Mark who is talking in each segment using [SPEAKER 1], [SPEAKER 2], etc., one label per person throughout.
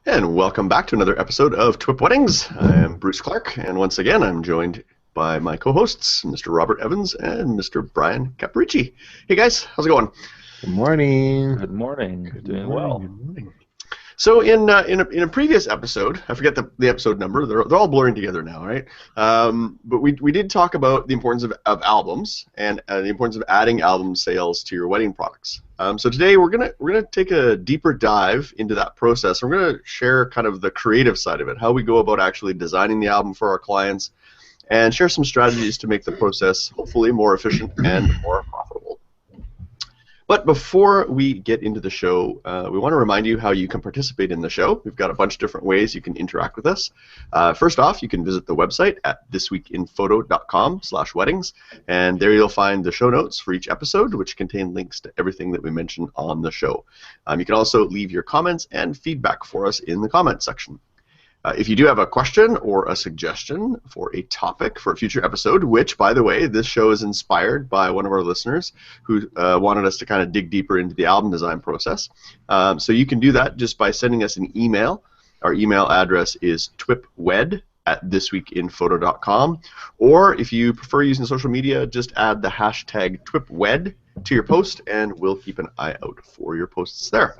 [SPEAKER 1] And welcome back to another episode of TWiP Weddings. I am Bruce Clark, and once again I'm joined by my co-hosts, Mr. Robert Evans and Mr. Brian Caparici. Hey guys, how's it going?
[SPEAKER 2] Good morning.
[SPEAKER 3] Good morning.
[SPEAKER 1] Good
[SPEAKER 3] Doing
[SPEAKER 1] morning,
[SPEAKER 3] well.
[SPEAKER 1] Good morning. So in a previous episode, I forget the episode number. They're all blurring together now, right? But we did talk about the importance of albums and the importance of adding album sales to your wedding products. So today we're gonna take a deeper dive into that process. We're gonna share kind of the creative side of it, how we go about actually designing the album for our clients, and share some strategies to make the process hopefully more efficient and more profitable. But before we get into the show, we want to remind you how you can participate in the show. We've got a bunch of different ways you can interact with us. First off, you can visit the website at thisweekinphoto.com/weddings, and there you'll find the show notes for each episode, which contain links to everything that we mentioned on the show. You can also leave your comments and feedback for us in the comments section. If you do have a question or a suggestion for a topic for a future episode, which, by the way, this show is inspired by one of our listeners who wanted us to kind of dig deeper into the album design process. So you can do that just by sending us an email. Our email address is twipwed@thisweekinphoto.com. Or if you prefer using social media, just add the hashtag TWIPWed to your post, and we'll keep an eye out for your posts there.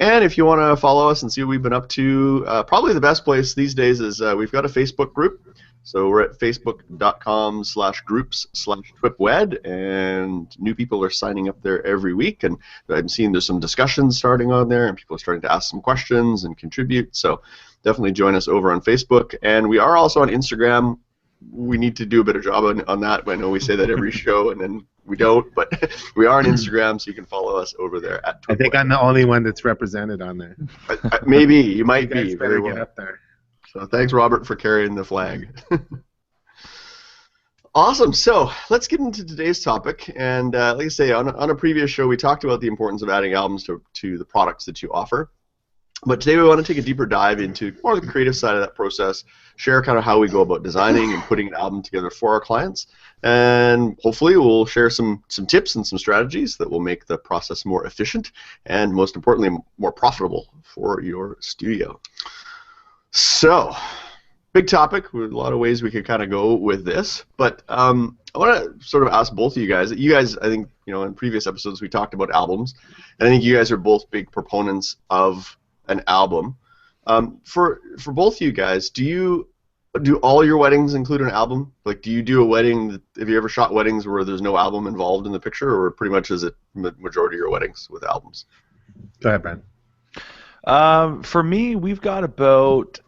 [SPEAKER 1] And if you want to follow us and see what we've been up to, probably the best place these days is we've got a Facebook group. So we're at facebook.com/groups/TWIPWed, and new people are signing up there every week. And I'm seeing there's some discussions starting on there, and people are starting to ask some questions and contribute. So definitely join us over on Facebook. And we are also on Instagram. We need to do a better job on that. I know we say that every show, and then we don't, but we are on Instagram, so you can follow us over there at TWIPWed.
[SPEAKER 2] I think I'm the only one that's represented on there.
[SPEAKER 1] Maybe. You might
[SPEAKER 2] You guys
[SPEAKER 1] be.
[SPEAKER 2] better
[SPEAKER 1] Very well.
[SPEAKER 2] get up there.
[SPEAKER 1] So thanks, Robert, for carrying the flag. Awesome. So let's get into today's topic. And like I say, on a previous show, we talked about the importance of adding albums to the products that you offer. But today we want to take a deeper dive into more of the creative side of that process, share kind of how we go about designing and putting an album together for our clients, and hopefully we'll share some tips and some strategies that will make the process more efficient and, most importantly, more profitable for your studio. So, big topic, with a lot of ways we could kind of go with this, but I want to sort of ask both of you guys. You guys, I think, in previous episodes we talked about albums, and I think you guys are both big proponents of an album. For both of you guys, do all your weddings include an album? Like, do you do a wedding? Have you ever shot weddings where there's no album involved in the picture, or pretty much is it majority of your weddings with albums?
[SPEAKER 2] Go ahead, Ben.
[SPEAKER 3] For me, we've got about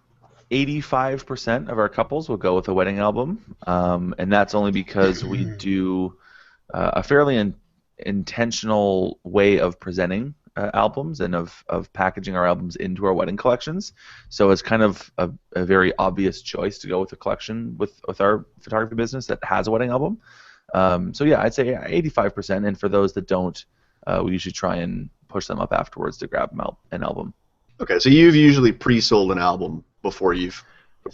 [SPEAKER 3] 85% of our couples will go with a wedding album, and that's only because we do a fairly intentional way of presenting albums and of packaging our albums into our wedding collections. So it's kind of a very obvious choice to go with a collection with our photography business that has a wedding album. So yeah, I'd say 85%, and for those that don't, we usually try and push them up afterwards to grab an album.
[SPEAKER 1] Okay, so you've usually pre-sold an album before you're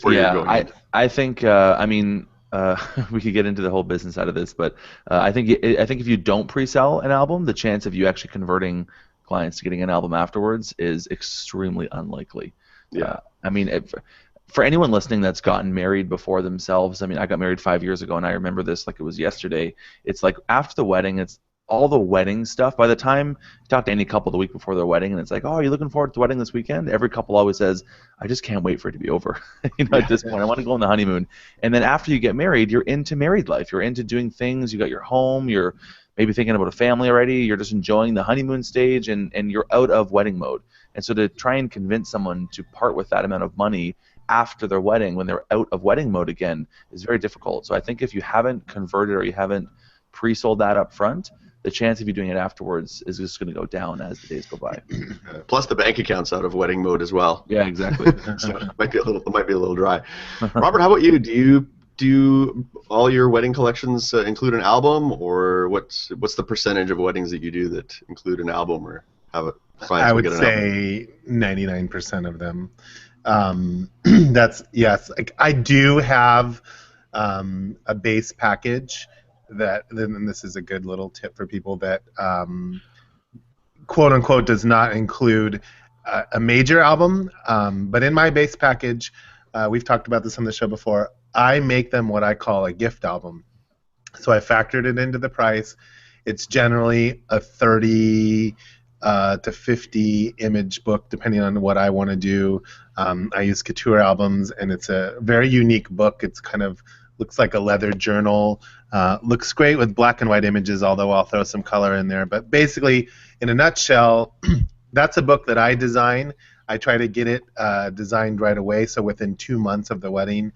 [SPEAKER 1] going in.
[SPEAKER 3] I think we could get into the whole business side of this, but I think if you don't pre-sell an album, the chance of you actually converting clients to getting an album afterwards is extremely unlikely.
[SPEAKER 1] Yeah.
[SPEAKER 3] For anyone listening that's gotten married before themselves, I got married 5 years ago, and I remember this like it was yesterday. It's like after the wedding, it's all the wedding stuff. By the time you talk to any couple the week before their wedding, and it's like, oh, are you looking forward to the wedding this weekend? Every couple always says, I just can't wait for it to be over. At this point, I want to go on the honeymoon. And then after you get married, you're into married life. You're into doing things. You got your home. You're maybe thinking about a family already. You're just enjoying the honeymoon stage, and you're out of wedding mode. And so to try and convince someone to part with that amount of money after their wedding when they're out of wedding mode again is very difficult. So I think if you haven't converted or you haven't pre-sold that up front, the chance of you doing it afterwards is just going to go down as the days go by.
[SPEAKER 1] Plus the bank account's out of wedding mode as well.
[SPEAKER 3] Yeah, exactly.
[SPEAKER 1] So it might be a little dry. Robert, how about you? Do all your wedding collections include an album, or what's the percentage of weddings that you do that include an album or have clients
[SPEAKER 2] I would
[SPEAKER 1] get an
[SPEAKER 2] say 99% of them. That's yes. Like, I do have a base package that, and this is a good little tip for people that quote unquote does not include a major album, but in my base package, we've talked about this on the show before, I make them what I call a gift album. So I factored it into the price. It's generally a 30 to 50 image book, depending on what I want to do. I use Couture albums, and it's a very unique book. It's kind of looks like a leather journal. Looks great with black and white images, although I'll throw some color in there. But basically, in a nutshell, that's a book that I design. I try to get it designed right away, so within 2 months of the wedding,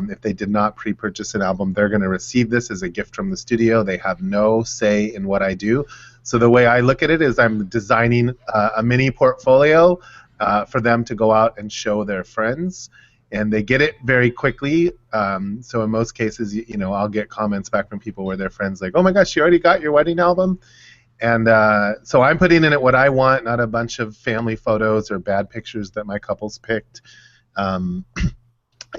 [SPEAKER 2] if they did not pre-purchase an album, they're going to receive this as a gift from the studio. They have no say in what I do. So the way I look at it is I'm designing a mini portfolio for them to go out and show their friends, and they get it very quickly. So in most cases, I'll get comments back from people where their friends like, "Oh my gosh, you already got your wedding album?" And so I'm putting in it what I want, not a bunch of family photos or bad pictures that my couples picked.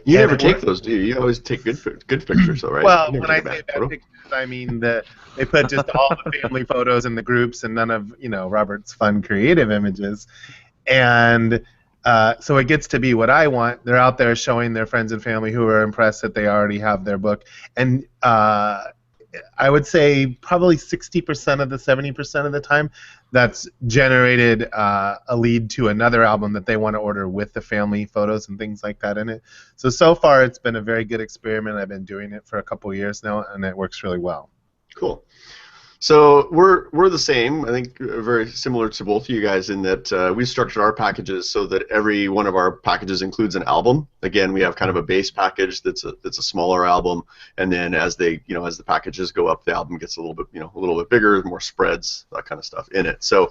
[SPEAKER 1] You never take those, do you? You always take good pictures, though, right?
[SPEAKER 2] Well, when I say bad pictures, I mean that they put just all the family photos in the groups and none of Robert's fun creative images. And so it gets to be what I want. They're out there showing their friends and family who are impressed that they already have their book. And I would say probably 60% of the 70% of the time, that's generated a lead to another album that they want to order with the family photos and things like that in it. So far, it's been a very good experiment. I've been doing it for a couple of years now, and it works really well.
[SPEAKER 1] Cool. So we're the same. I think very similar to both of you guys in that we structured our packages so that every one of our packages includes an album. Again, we have kind of a base package that's a smaller album, and then as the packages go up, the album gets a little bit bigger, more spreads, that kind of stuff in it. So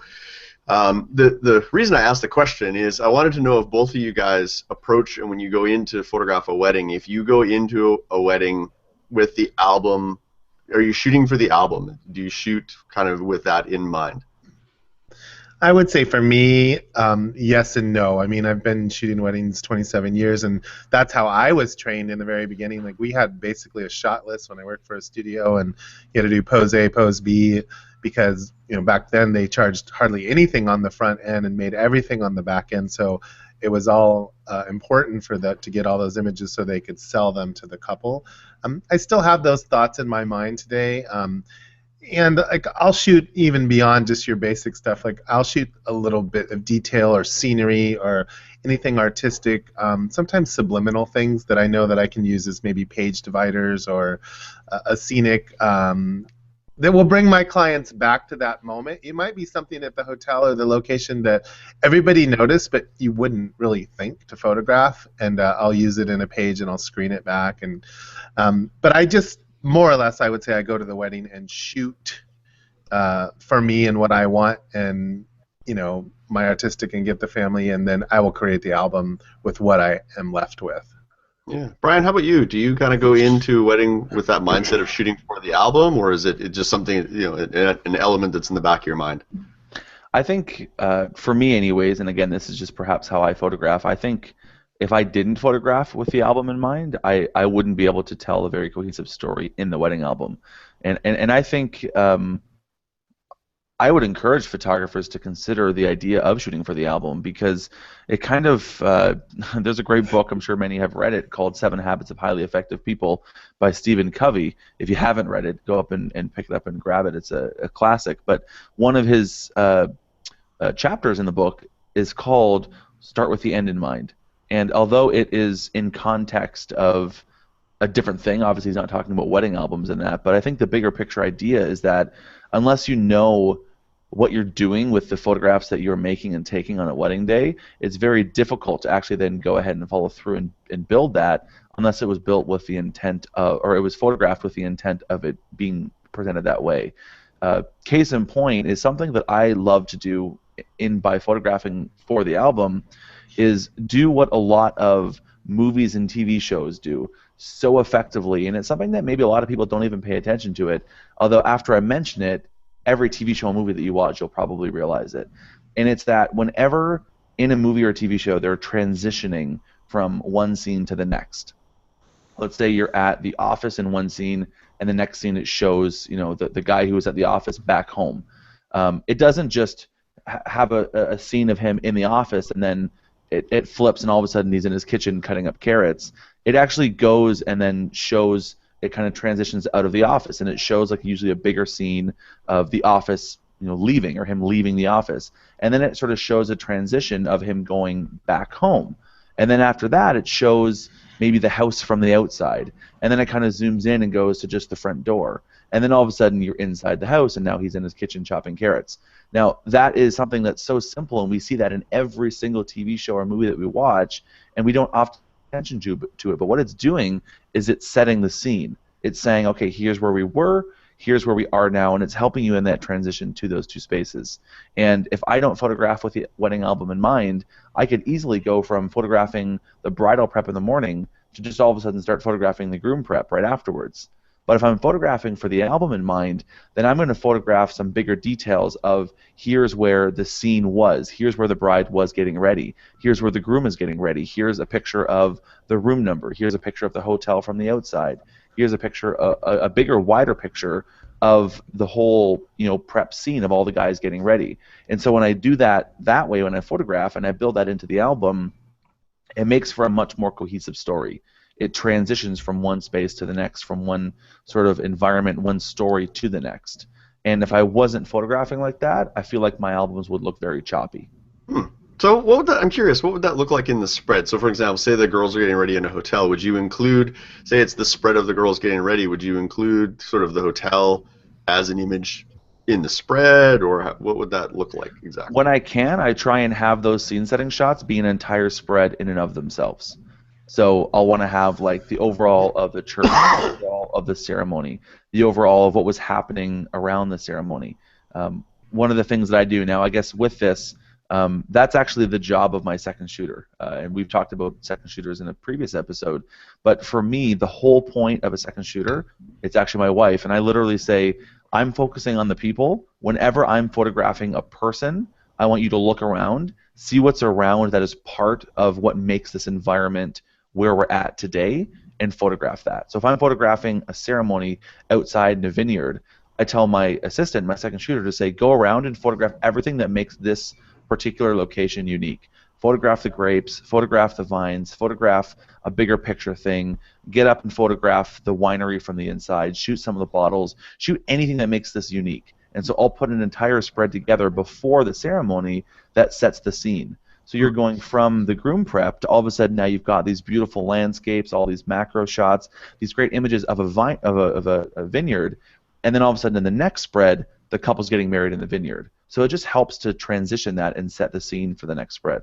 [SPEAKER 1] the reason I asked the question is I wanted to know if both of you guys approach, and when you go in to photograph a wedding, if you go into a wedding with the album. Are you shooting for the album? Do you shoot kind of with that in mind?
[SPEAKER 2] I would say for me, yes and no. I mean, I've been shooting weddings 27 years, and that's how I was trained in the very beginning. Like, we had basically a shot list when I worked for a studio, and you had to do pose A, pose B, because back then they charged hardly anything on the front end and made everything on the back end. So it was all important for that to get all those images so they could sell them to the couple. I still have those thoughts in my mind today, and like I'll shoot even beyond just your basic stuff. Like I'll shoot a little bit of detail or scenery or anything artistic. Sometimes subliminal things that I know that I can use as maybe page dividers or a scenic. That will bring my clients back to that moment. It might be something at the hotel or the location that everybody noticed, but you wouldn't really think to photograph, and I'll use it in a page and I'll screen it back. And but I just, more or less, I would say I go to the wedding and shoot for me and what I want, and my artistic and get the family, and then I will create the album with what I am left with.
[SPEAKER 1] Yeah, Brian, how about you? Do you kind of go into a wedding with that mindset of shooting for the album, or is it just something, an element that's in the back of your mind?
[SPEAKER 3] I think, for me anyways, and again, this is just perhaps how I photograph, I think if I didn't photograph with the album in mind, I wouldn't be able to tell a very cohesive story in the wedding album. And I think I would encourage photographers to consider the idea of shooting for the album, because it kind of there's a great book, I'm sure many have read it, called 7 Habits of Highly Effective People by Stephen Covey. If you haven't read it, go up and pick it up and grab it. It's a classic. But one of his chapters in the book is called Start with the End in Mind. And although it is in context of a different thing, obviously he's not talking about wedding albums and that, but I think the bigger picture idea is that unless you know what you're doing with the photographs that you're making and taking on a wedding day, it's very difficult to actually then go ahead and follow through and build that unless it was built with the intent of, or it was photographed with the intent of it being presented that way. Case in point is something that I love to do by photographing for the album is do what a lot of movies and TV shows do so effectively, and it's something that maybe a lot of people don't even pay attention to it, although after I mention it, every TV show and movie that you watch, you'll probably realize it. And it's that whenever in a movie or a TV show they're transitioning from one scene to the next. Let's say you're at the office in one scene, and the next scene it shows, the guy who was at the office back home. It doesn't just have a scene of him in the office, and then it flips, and all of a sudden he's in his kitchen cutting up carrots. It actually goes and then shows. It kind of transitions out of the office, and it shows like usually a bigger scene of the office, leaving, or him leaving the office, and then it sort of shows a transition of him going back home, and then after that it shows maybe the house from the outside, and then it kind of zooms in and goes to just the front door, and then all of a sudden you're inside the house, and now he's in his kitchen chopping carrots. Now that is something that's so simple, and we see that in every single TV show or movie that we watch, and we don't often pay attention to it. But what it's doing is it's setting the scene. It's saying, okay, here's where we were, here's where we are now, and it's helping you in that transition to those two spaces. And if I don't photograph with the wedding album in mind, I could easily go from photographing the bridal prep in the morning to just all of a sudden start photographing the groom prep right afterwards. But if I'm photographing for the album in mind, then I'm going to photograph some bigger details of here's where the scene was, here's where the bride was getting ready, here's where the groom is getting ready, here's a picture of the room number, here's a picture of the hotel from the outside, here's a picture, a bigger, wider picture of the whole, prep scene of all the guys getting ready. And so when I do that way, when I photograph and I build that into the album, it makes for a much more cohesive story. It transitions from one space to the next, from one sort of environment, one story to the next. And if I wasn't photographing like that, I feel like my albums would look very choppy.
[SPEAKER 1] So I'm curious, what would that look like in the spread? So for example, say the girls are getting ready in a hotel. Would you include, say it's the spread of the girls getting ready, would you include sort of the hotel as an image in the spread, or what would that look like exactly?
[SPEAKER 3] When I can, I try and have those scene setting shots be an entire spread in and of themselves. So I'll want to have like the overall of the church, the overall of the ceremony, the overall of what was happening around the ceremony. One of the things that I do now, I guess with this, that's actually the job of my second shooter. And we've talked about second shooters in a previous episode. But for me, the whole point of a second shooter, it's actually my wife. And I literally say, I'm focusing on the people. Whenever I'm photographing a person, I want you to look around, see what's around that is part of what makes this environment where we're at today, and photograph that. So if I'm photographing a ceremony outside in a vineyard, I tell my assistant, my second shooter, to say, go around and photograph everything that makes this particular location unique. Photograph the grapes, photograph the vines, photograph a bigger picture thing, get up and photograph the winery from the inside, shoot some of the bottles, shoot anything that makes this unique. And so I'll put an entire spread together before the ceremony that sets the scene. So you're going from the groom prep to all of a sudden now you've got these beautiful landscapes, all these macro shots, these great images of a vineyard, and then all of a sudden in the next spread, the couple's getting married in the vineyard. So it just helps to transition that and set the scene for the next spread.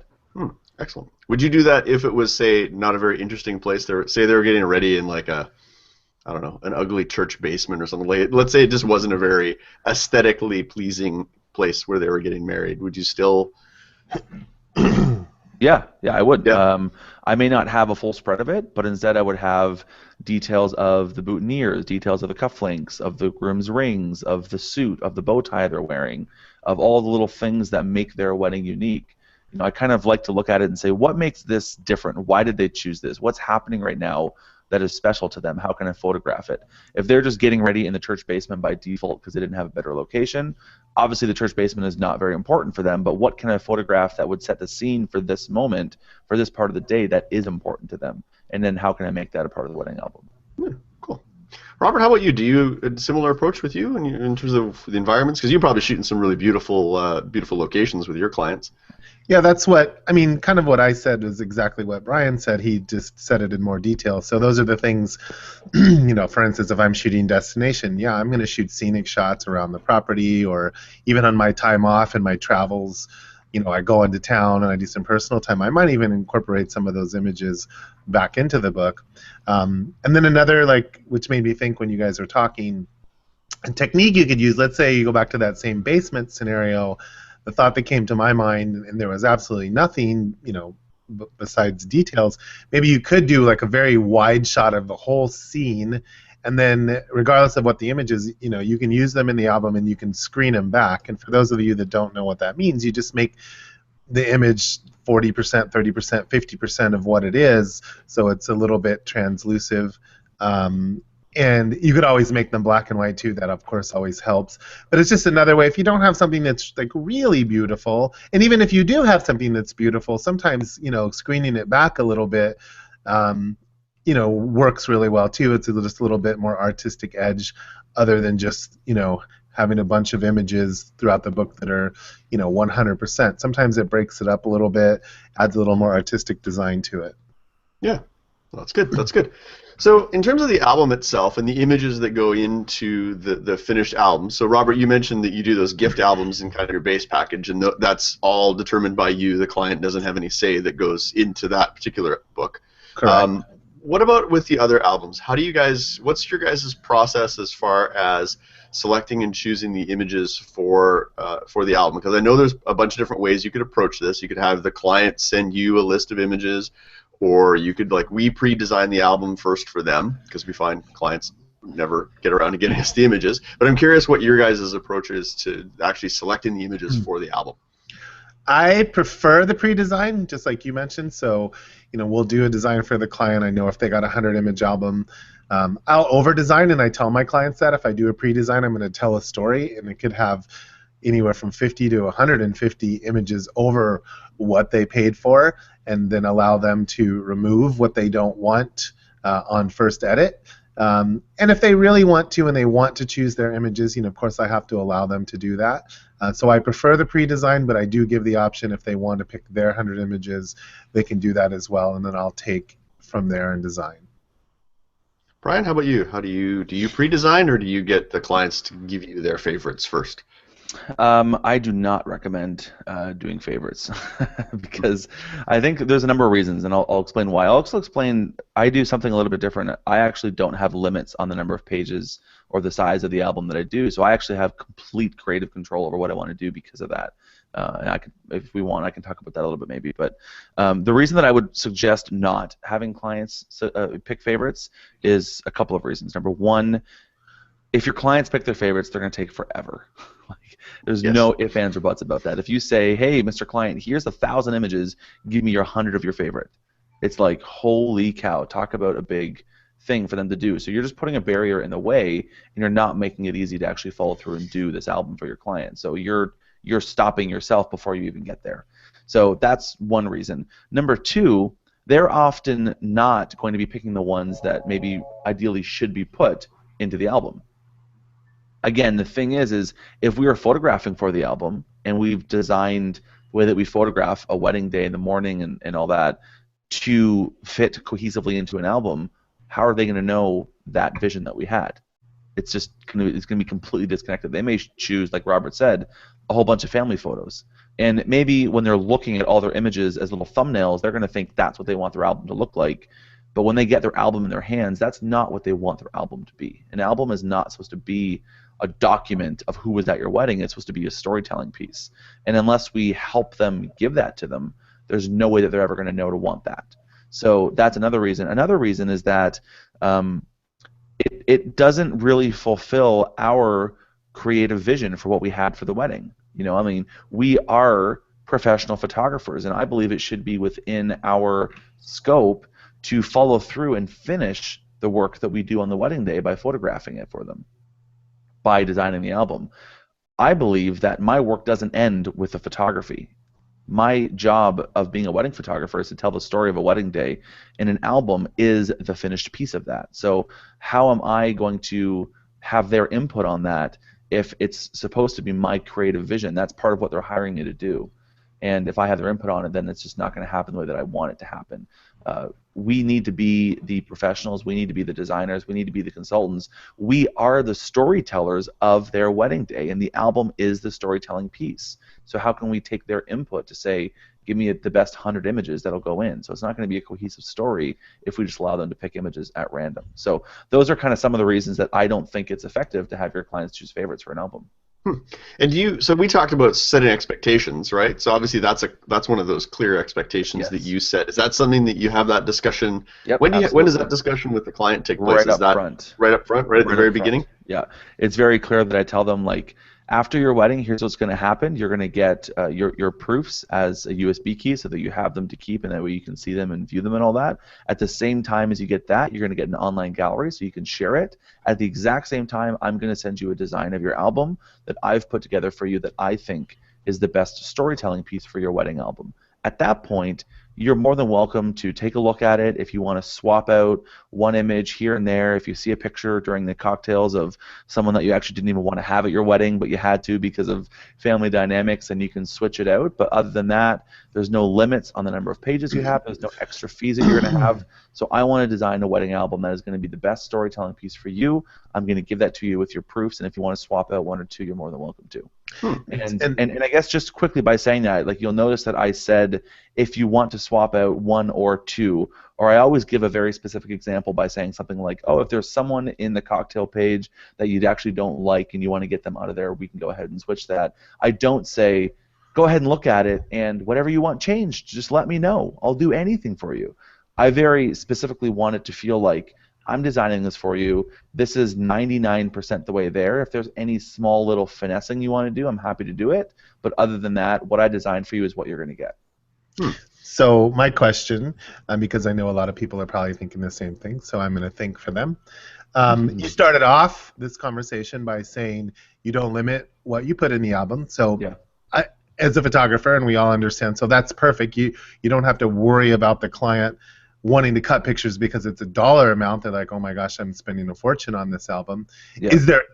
[SPEAKER 1] Excellent. Would you do that if it was, say, not a very interesting place? Say they were getting ready in like an ugly church basement or something. Let's say it just wasn't a very aesthetically pleasing place where they were getting married. Would you still...
[SPEAKER 3] Yeah, I would.
[SPEAKER 1] Yeah.
[SPEAKER 3] I may not have a full spread of it, but instead I would have details of the boutonnieres, details of the cufflinks, of the groom's rings, of the suit, of the bow tie they're wearing, of all the little things that make their wedding unique. I kind of like to look at it and say, what makes this different? Why did they choose this? What's happening right now that is special to them? How can I photograph it? If they're just getting ready in the church basement by default because they didn't have a better location, obviously the church basement is not very important for them, but what can I photograph that would set the scene for this moment, for this part of the day that is important to them? And then how can I make that a part of the wedding album?
[SPEAKER 1] Cool. Robert, how about you? Do you a similar approach with you in terms of the environments? Because you're probably shooting some really beautiful locations with your clients.
[SPEAKER 2] Yeah, that's what, I mean, kind of what I said is exactly what Brian said. He just said it in more detail. So those are the things, for instance, if I'm shooting destination, yeah, I'm going to shoot scenic shots around the property, or even on my time off and my travels, I go into town and I do some personal time. I might even incorporate some of those images back into the book. And then another, which made me think when you guys are talking, a technique you could use, let's say you go back to that same basement scenario. The thought that came to my mind, and there was absolutely nothing, besides details, maybe you could do like a very wide shot of the whole scene, and then regardless of what the image is, you can use them in the album and you can screen them back. And for those of you that don't know what that means, you just make the image 40%, 30%, 50% of what it is, so it's a little bit translucent. And you could always make them black and white too. That of course always helps. But it's just another way. If you don't have something that's like really beautiful, and even if you do have something that's beautiful, sometimes screening it back a little bit, works really well too. It's just a little bit more artistic edge, other than just having a bunch of images throughout the book that are 100%. Sometimes it breaks it up a little bit, adds a little more artistic design to it.
[SPEAKER 1] Yeah, well, that's good. That's good. So in terms of the album itself and the images that go into the finished album, so Robert, you mentioned that you do those gift albums in kind of your base package, and that's all determined by you. The client doesn't have any say that goes into that particular book.
[SPEAKER 2] Correct.
[SPEAKER 1] What about with the other albums? What's your guys' process as far as selecting and choosing the images for the album? Because I know there's a bunch of different ways you could approach this. You could have the client send you a list of images, or you could, we pre-design the album first for them, because we find clients never get around to getting us the images. But I'm curious what your guys' approach is to actually selecting the images for the album.
[SPEAKER 2] I prefer the pre-design, just like you mentioned. So, we'll do a design for the client. I know if they got a 100-image album, I'll over-design, and I tell my clients that if I do a pre-design, I'm going to tell a story, and it could have anywhere from 50 to 150 images over what they paid for, and then allow them to remove what they don't want on first edit. And if they really want to and they want to choose their images, of course I have to allow them to do that. So I prefer the pre-design, but I do give the option if they want to pick their 100 images, they can do that as well, and then I'll take from there and design.
[SPEAKER 1] Brian, how about you? Do you pre-design, or do you get the clients to give you their favorites first?
[SPEAKER 3] I do not recommend doing favorites because I think there's a number of reasons, and I'll explain why. I'll also explain I do something a little bit different. I actually don't have limits on the number of pages or the size of the album that I do, so I actually have complete creative control over what I want to do because of that. And I could, if we want, I can talk about that a little bit maybe. But the reason that I would suggest not having clients pick favorites is a couple of reasons. Number one, if your clients pick their favorites, they're going to take forever. There's no ifs, ands, or buts about that. If you say, hey, Mr. Client, here's 1,000 images, give me your 100 of your favorite. It's like, holy cow, talk about a big thing for them to do. So you're just putting a barrier in the way, and you're not making it easy to actually follow through and do this album for your client. So you're stopping yourself before you even get there. So that's one reason. Number two, they're often not going to be picking the ones that maybe ideally should be put into the album. Again, the thing is if we are photographing for the album and we've designed the way that we photograph a wedding day in the morning and all that to fit cohesively into an album, how are they going to know that vision that we had? It's just going to be completely disconnected. They may choose, like Robert said, a whole bunch of family photos. And maybe when they're looking at all their images as little thumbnails, they're going to think that's what they want their album to look like. But when they get their album in their hands, that's not what they want their album to be. An album is not supposed to be a document of who was at your wedding. It's supposed to be a storytelling piece. And unless we help them give that to them, there's no way that they're ever going to know to want that. So that's another reason. Another reason is that it doesn't really fulfill our creative vision for what we had for the wedding. I mean, we are professional photographers, and I believe it should be within our scope to follow through and finish the work that we do on the wedding day by photographing it for them, by designing the album. I believe that my work doesn't end with the photography. My job of being a wedding photographer is to tell the story of a wedding day, and an album is the finished piece of that. So how am I going to have their input on that if it's supposed to be my creative vision? That's part of what they're hiring me to do. And if I have their input on it, then it's just not going to happen the way that I want it to happen. We need to be the professionals. We need to be the designers. We need to be the consultants. We are the storytellers of their wedding day, and the album is the storytelling piece. So how can we take their input to say, give me the best 100 images that'll go in? So it's not going to be a cohesive story if we just allow them to pick images at random. So those are kind of some of the reasons that I don't think it's effective to have your clients choose favorites for an album.
[SPEAKER 1] And so we talked about setting expectations, right? So obviously that's one of those clear expectations that you set. Is that something that you have that discussion?
[SPEAKER 3] Yep,
[SPEAKER 1] when does that discussion with the client take place?
[SPEAKER 3] Right up front.
[SPEAKER 1] Right up front, right at the very beginning?
[SPEAKER 3] Yeah, it's very clear that I tell them, like, After your wedding, here's what's going to happen. You're going to get your proofs as a USB key so that you have them to keep, and that way you can see them and view them and all that. At the same time as you get that, you're going to get an online gallery so you can share it. At the exact same time, I'm going to send you a design of your album that I've put together for you that I think is the best storytelling piece for your wedding album. At that point, you're more than welcome to take a look at it. If you want to swap out one image here and there, if you see a picture during the cocktails of someone that you actually didn't even want to have at your wedding, but you had to because of family dynamics, then you can switch it out. But other than that, there's no limits on the number of pages you have. There's no extra fees that you're going to have. So I want to design a wedding album that is going to be the best storytelling piece for you. I'm going to give that to you with your proofs, and if you want to swap out one or two, you're more than welcome to. And I guess just quickly by saying that, like, you'll notice that I said if you want to swap out one or two, or I always give a very specific example by saying something like, oh, if there's someone in the cocktail page that you actually don't like and you want to get them out of there, we can go ahead and switch that. I don't say, go ahead and look at it, and whatever you want changed, just let me know. I'll do anything for you. I very specifically want it to feel like I'm designing this for you. This is 99% the way there. If there's any small little finessing you want to do, I'm happy to do it. But other than that, what I designed for you is what you're going to get.
[SPEAKER 2] So my question, because I know a lot of people are probably thinking the same thing, so I'm going to think for them. You started off this conversation by saying you don't limit what you put in the album. So
[SPEAKER 3] yeah.
[SPEAKER 2] As a photographer, and we all understand, so that's perfect. You don't have to worry about the client wanting to cut pictures because it's a dollar amount. They're like, oh my gosh, I'm spending a fortune on this album. Yeah.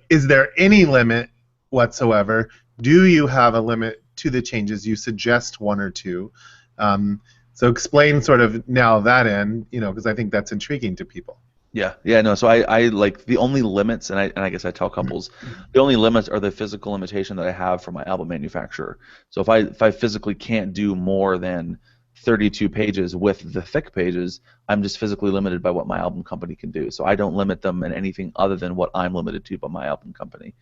[SPEAKER 2] Is there any limit whatsoever? Do you have a limit to the changes? You suggest one or two. So explain sort of now that end, because I think that's intriguing to people.
[SPEAKER 3] Yeah, no. So I like the only limits, and I guess I tell couples, the only limits are the physical limitation that I have for my album manufacturer. So if I physically can't do more than 32 pages with the thick pages, I'm just physically limited by what my album company can do. So I don't limit them in anything other than what I'm limited to by my album company.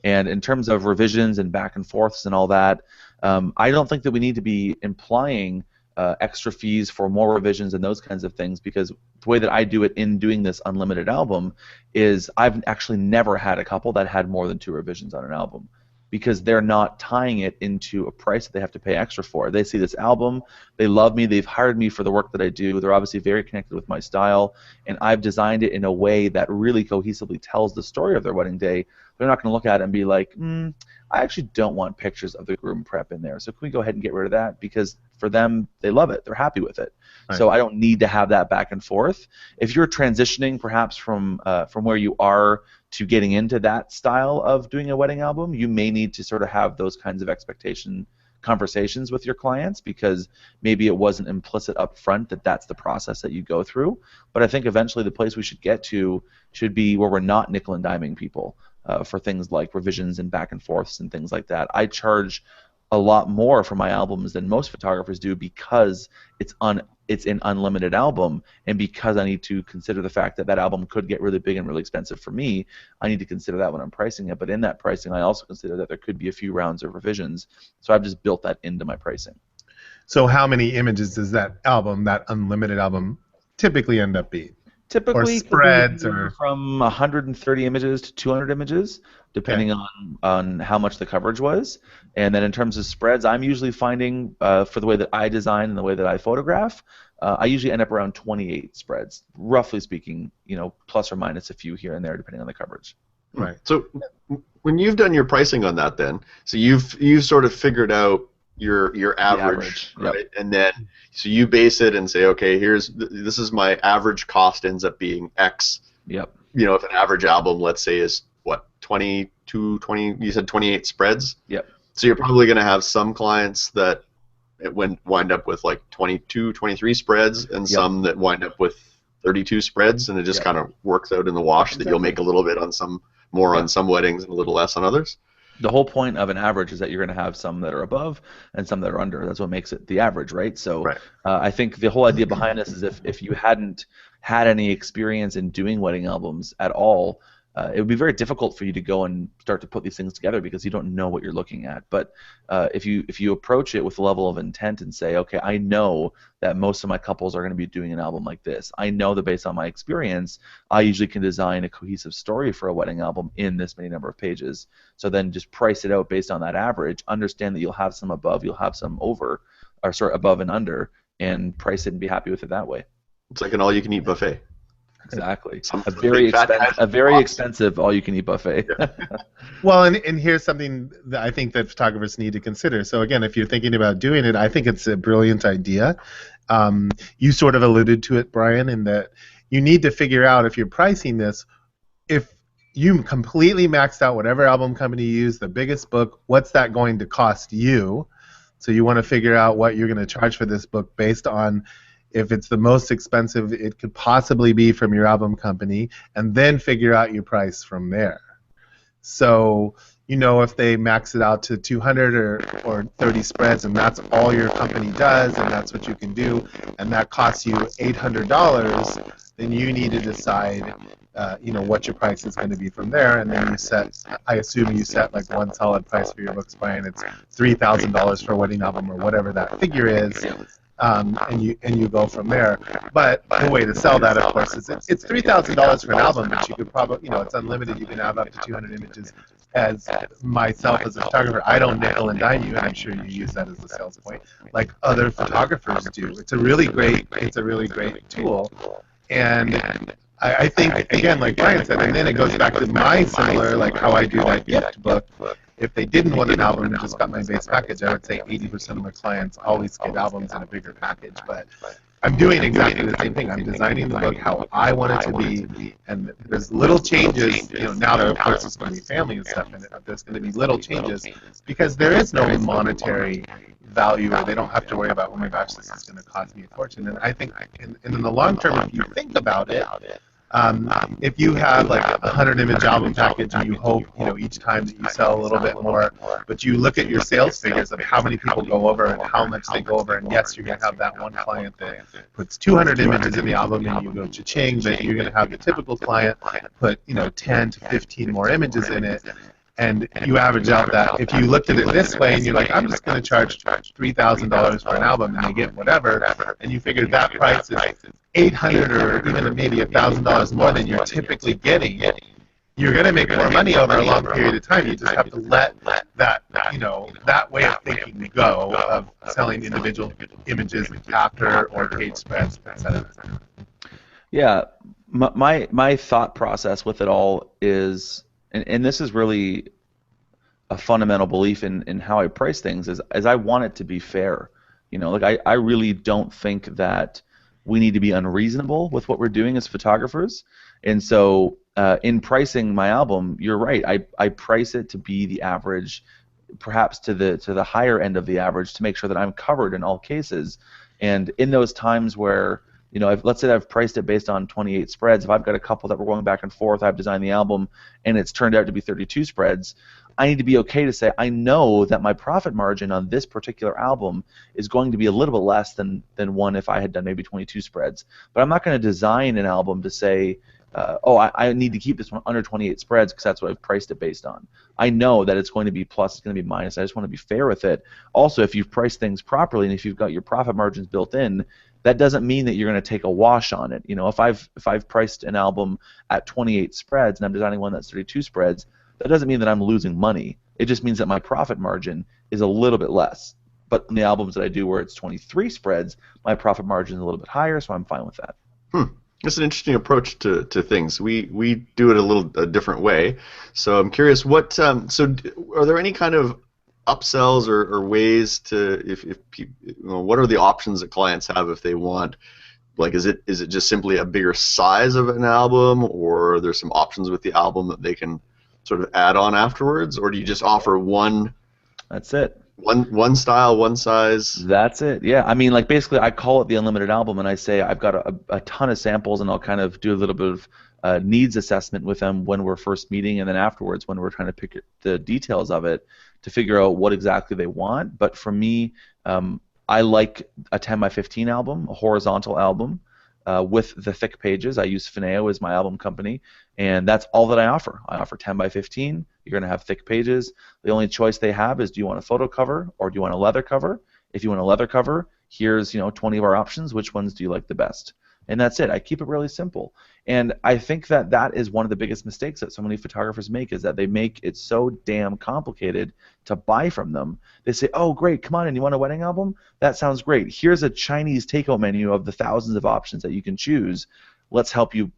[SPEAKER 3] And in terms of revisions and back and forths and all that, I don't think that we need to be implying extra fees for more revisions and those kinds of things, because the way that I do it in doing this unlimited album is I've actually never had a couple that had more than 2 revisions on an album, because they're not tying it into a price that they have to pay extra for. They see this album, they love me, they've hired me for the work that I do, they're obviously very connected with my style, and I've designed it in a way that really cohesively tells the story of their wedding day. They're not going to look at it and be like, I actually don't want pictures of the groom prep in there, so can we go ahead and get rid of that? Because for them, they love it, they're happy with it. Right. So I don't need to have that back and forth. If you're transitioning perhaps from where you are to getting into that style of doing a wedding album, you may need to sort of have those kinds of expectation conversations with your clients, because maybe it wasn't implicit up front that that's the process that you go through. But I think eventually the place we should get to should be where we're not nickel and diming people for things like revisions and back and forths and things like that. I charge a lot more for my albums than most photographers do, because it's an unlimited album, and because I need to consider the fact that that album could get really big and really expensive for me. I need to consider that when I'm pricing it, but in that pricing I also consider that there could be a few rounds of revisions, so I've just built that into my pricing.
[SPEAKER 2] So how many images does that album, that unlimited album, typically end up being?
[SPEAKER 3] Typically,
[SPEAKER 2] or spreads, or
[SPEAKER 3] from 130 images to 200 images, depending on how much the coverage was. And then in terms of spreads, I'm usually finding, for the way that I design and the way that I photograph, I usually end up around 28 spreads, roughly speaking, plus or minus a few here and there, depending on the coverage.
[SPEAKER 2] Right.
[SPEAKER 1] So when you've done your pricing on that, then, so you've sort of figured out your average, right? Yep. And then so you base it and say, okay, this is my average cost, ends up being X.
[SPEAKER 3] Yep.
[SPEAKER 1] If an average album, let's say, is what, 20, you said 28 spreads?
[SPEAKER 3] Yep.
[SPEAKER 1] So you're probably going to have some clients that wind up with like 22, 23 spreads, and some that wind up with 32 spreads, and it just kind of works out in the wash that you'll make a little bit on some, more on some weddings and a little less on others.
[SPEAKER 3] The whole point of an average is that you're going to have some that are above and some that are under. That's what makes it the average, right? So I think the whole idea behind this is if you hadn't had any experience in doing wedding albums at all, it would be very difficult for you to go and start to put these things together because you don't know what you're looking at. But if you approach it with a level of intent and say, okay, I know that most of my couples are going to be doing an album like this. I know that based on my experience, I usually can design a cohesive story for a wedding album in this many number of pages. So then just price it out based on that average. Understand that you'll have some above, you'll have some over, or sorry, above and under, and price it and be happy with it that way.
[SPEAKER 1] It's like an all-you-can-eat buffet.
[SPEAKER 3] Exactly.
[SPEAKER 1] Some
[SPEAKER 3] A very
[SPEAKER 1] big
[SPEAKER 3] expensive all-you-can-eat buffet.
[SPEAKER 1] Yeah.
[SPEAKER 2] Well, and here's something that I think that photographers need to consider. So again, if you're thinking about doing it, I think it's a brilliant idea. You sort of alluded to it, Brian, in that you need to figure out if you're pricing this, if you completely maxed out whatever album company you use, the biggest book, what's that going to cost you? So you want to figure out what you're going to charge for this book based on if it's the most expensive it could possibly be from your album company, and then figure out your price from there. So, if they max it out to 200 or 30 spreads, and that's all your company does, and that's what you can do, and that costs you $800, then you need to decide, what your price is going to be from there, and then I assume you set like one solid price for your books, Brian. It's $3,000 for a wedding album or whatever that figure is. And you go from there. But the way to sell that, of course, is it's $3,000 for an album, but you could probably, it's unlimited. You can have up to 200 images. As myself as a photographer, I don't nickel and dime you, and I'm sure you use that as a sales point, like other photographers do. It's a really great tool, and I think, again, like Brian said, and then it goes back to my similar, like how I do that gift book. If they didn't want an album and just got my base package, I would say 80% of my clients always get albums in a bigger package. But I'm doing exactly the same thing. I'm designing the book how I want it to be, and there's little changes. Now that of course it's going to be family and stuff, and there's going to be little changes because there is no monetary value, or they don't have to worry about, oh my gosh, this is going to cost me a fortune. And I think, in the long term, if you think about it. If you have like a 100-image album package and you hope, each time that you sell a little bit more, but you look at your sales figures of how many people go over and how much they go over, and yes, you're going to have that one client that puts 200 images in the album and you go cha-ching, but you're going to have the typical client put, 10 to 15 more images in it. And you average out that if you looked at it this way and you're like, I'm just going to charge $3,000 for an album and they get whatever, and you figure that price is $800 or even maybe $1,000 more than you're typically getting, you're going to make more money over a long period of time. You just have to let that, that way of thinking go of selling individual images after or page spreads, etc.
[SPEAKER 3] Yeah, my thought process with it all is, and this is really a fundamental belief in how I price things, is I want it to be fair. I really don't think that we need to be unreasonable with what we're doing as photographers. And so in pricing my album, you're right. I price it to be the average, perhaps to the higher end of the average, to make sure that I'm covered in all cases. And in those times where let's say I've priced it based on 28 spreads. If I've got a couple that we're going back and forth, I've designed the album, and it's turned out to be 32 spreads, I need to be okay to say, I know that my profit margin on this particular album is going to be a little bit less than one if I had done maybe 22 spreads. But I'm not going to design an album to say, I need to keep this one under 28 spreads because that's what I've priced it based on. I know that it's going to be plus, it's going to be minus. I just want to be fair with it. Also, if you've priced things properly and if you've got your profit margins built in, that doesn't mean that you're going to take a wash on it. If I've priced an album at 28 spreads and I'm designing one that's 32 spreads, that doesn't mean that I'm losing money. It just means that my profit margin is a little bit less. But in the albums that I do where it's 23 spreads, my profit margin is a little bit higher, so I'm fine with that.
[SPEAKER 1] That's an interesting approach to things. We do it a different way. So I'm curious, what are there any kind of upsells or ways to what are the options that clients have if they want, like, is it just simply a bigger size of an album, or are there some options with the album that they can sort of add on afterwards, or do you just offer one?
[SPEAKER 3] That's it.
[SPEAKER 1] One style, one size.
[SPEAKER 3] That's it. Yeah. I mean, like, basically, I call it the unlimited album, and I say I've got a ton of samples, and I'll kind of do a little bit of needs assessment with them when we're first meeting, and then afterwards when we're trying to pick the details of it to figure out what exactly they want. But for me, I like a 10 by 15 album, a horizontal album. with the thick pages. I use Fineo as my album company, and that's all that I offer. I offer 10 by 15. You're going to have thick pages. The only choice they have is, do you want a photo cover or do you want a leather cover? If you want a leather cover, here's 20 of our options. Which ones do you like the best? And that's it. I keep it really simple. And I think that that is one of the biggest mistakes that so many photographers make, is that they make it so damn complicated to buy from them. They say, oh, great, come on in, you want a wedding album? That sounds great. Here's a Chinese takeout menu of the thousands of options that you can choose. Let's help you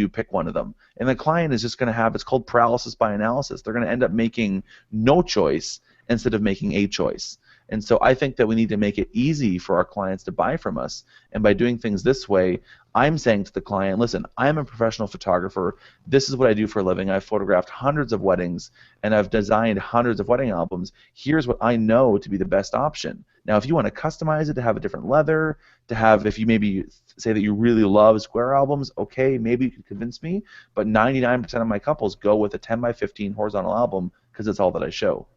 [SPEAKER 3] pick one of them. And the client is just going to have, it's called paralysis by analysis. They're going to end up making no choice instead of making a choice. And so I think that we need to make it easy for our clients to buy from us. And by doing things this way, I'm saying to the client, listen, I'm a professional photographer. This is what I do for a living. I've photographed hundreds of weddings, and I've designed hundreds of wedding albums. Here's what I know to be the best option. Now, if you want to customize it to have a different leather, to have, if you maybe say that you really love square albums, okay, maybe you can convince me, but 99% of my couples go with a 10 by 15 horizontal album because it's all that I show.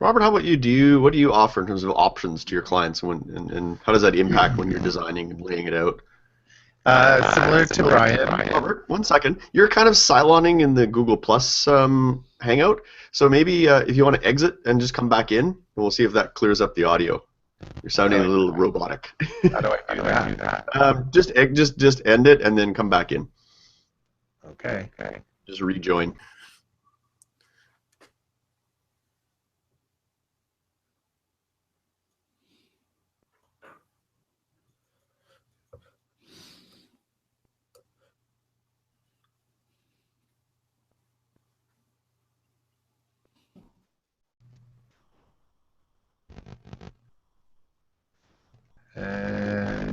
[SPEAKER 1] Robert, how about you? What do you offer in terms of options to your clients, and how does that impact when you're designing and laying it out?
[SPEAKER 2] Similar to Brian.
[SPEAKER 1] Robert, 1 second. You're kind of siloning in the Google Plus Hangout, so maybe if you want to exit and just come back in, and we'll see if that clears up the audio. You're sounding a little robotic.
[SPEAKER 2] How do I do that?
[SPEAKER 1] Just end it and then come back in.
[SPEAKER 2] Okay.
[SPEAKER 1] Just rejoin.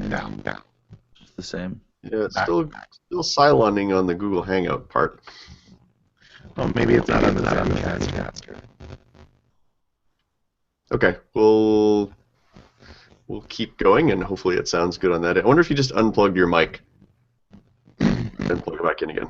[SPEAKER 2] Down.
[SPEAKER 3] It's the same.
[SPEAKER 1] Yeah, it's still siloning on the Google Hangout part.
[SPEAKER 2] Oh, maybe it's not on the Zencaster.
[SPEAKER 1] Okay, we'll keep going, and hopefully it sounds good on that. I wonder if you just unplugged your mic and plug it back in again.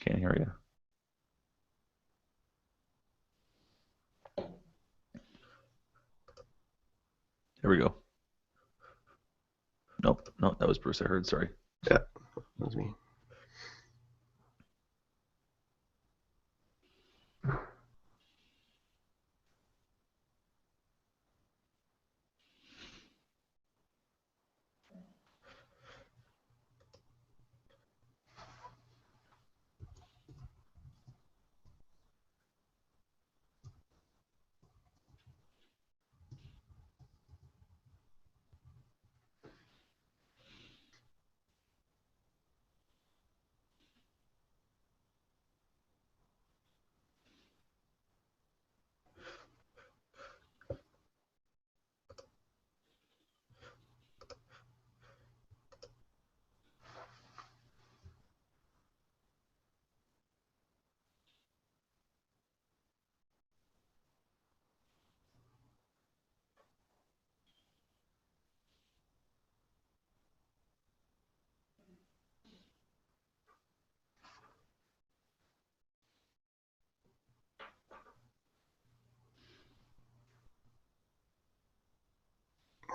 [SPEAKER 3] Can't hear you. Here we go. Nope, no, that was Bruce. I heard. Sorry.
[SPEAKER 1] Yeah, that was me.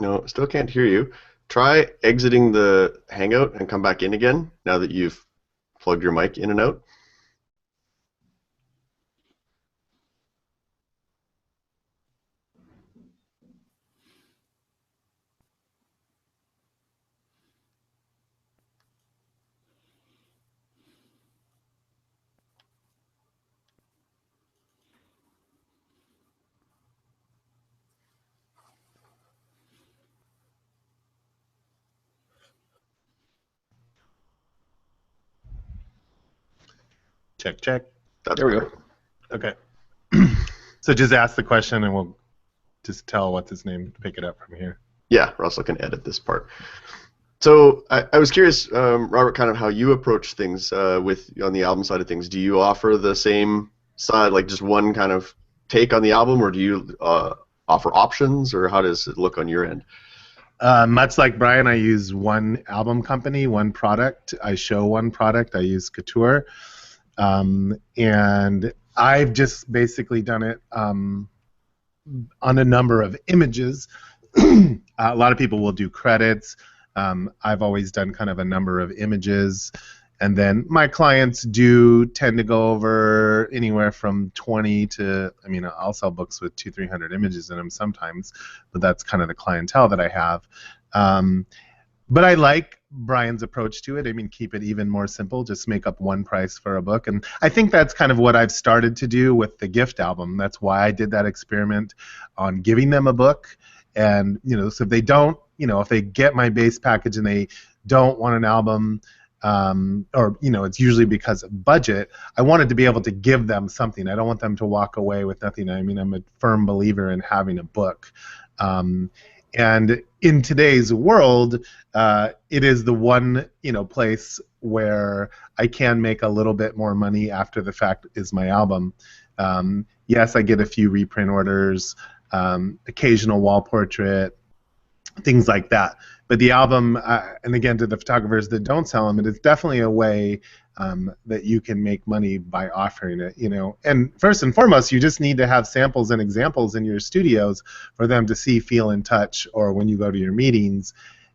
[SPEAKER 1] No, still can't hear you. Try exiting the Hangout and come back in again now that you've plugged your mic in and out.
[SPEAKER 2] Check.
[SPEAKER 1] That's
[SPEAKER 3] There we
[SPEAKER 1] better.
[SPEAKER 3] go.
[SPEAKER 2] Okay. So just ask the question, and we'll just tell what's his name to pick it up from here.
[SPEAKER 1] Yeah, Russell can edit this part. So I was curious, Robert, kind of how you approach things with on the album side of things. Do you offer the same side, like just one kind of take on the album, or do you offer options, or how does it look on your end?
[SPEAKER 2] Much like Brian, I use one album company, one product. I show one product. I use Couture. And I've just basically done it on a number of images. A lot of people will do credits. I've always done kind of a number of images. And then my clients do tend to go over anywhere from 20 to, I mean, I'll sell books with 200-300 images in them sometimes, but that's kind of the clientele that I have. But I like Brian's approach to it. I mean, keep it even more simple. Just make up one price for a book. And I think that's kind of what I've started to do with the gift album. That's why I did that experiment on giving them a book. And, you know, so if they don't, you know, if they get my base package and they don't want an album, or, you know, it's usually because of budget, I wanted to be able to give them something. I don't want them to walk away with nothing. I mean, I'm a firm believer in having a book. And in today's world, it is the one, you know, place where I can make a little bit more money after the fact is my album. Yes, I get a few reprint orders, occasional wall portrait, things like that. But the album, and again, to the photographers that don't sell them, it is definitely a way that you can make money by offering it, you know. And first and foremost, you just need to have samples and examples in your studios for them to see, feel, and touch, or when you go to your meetings,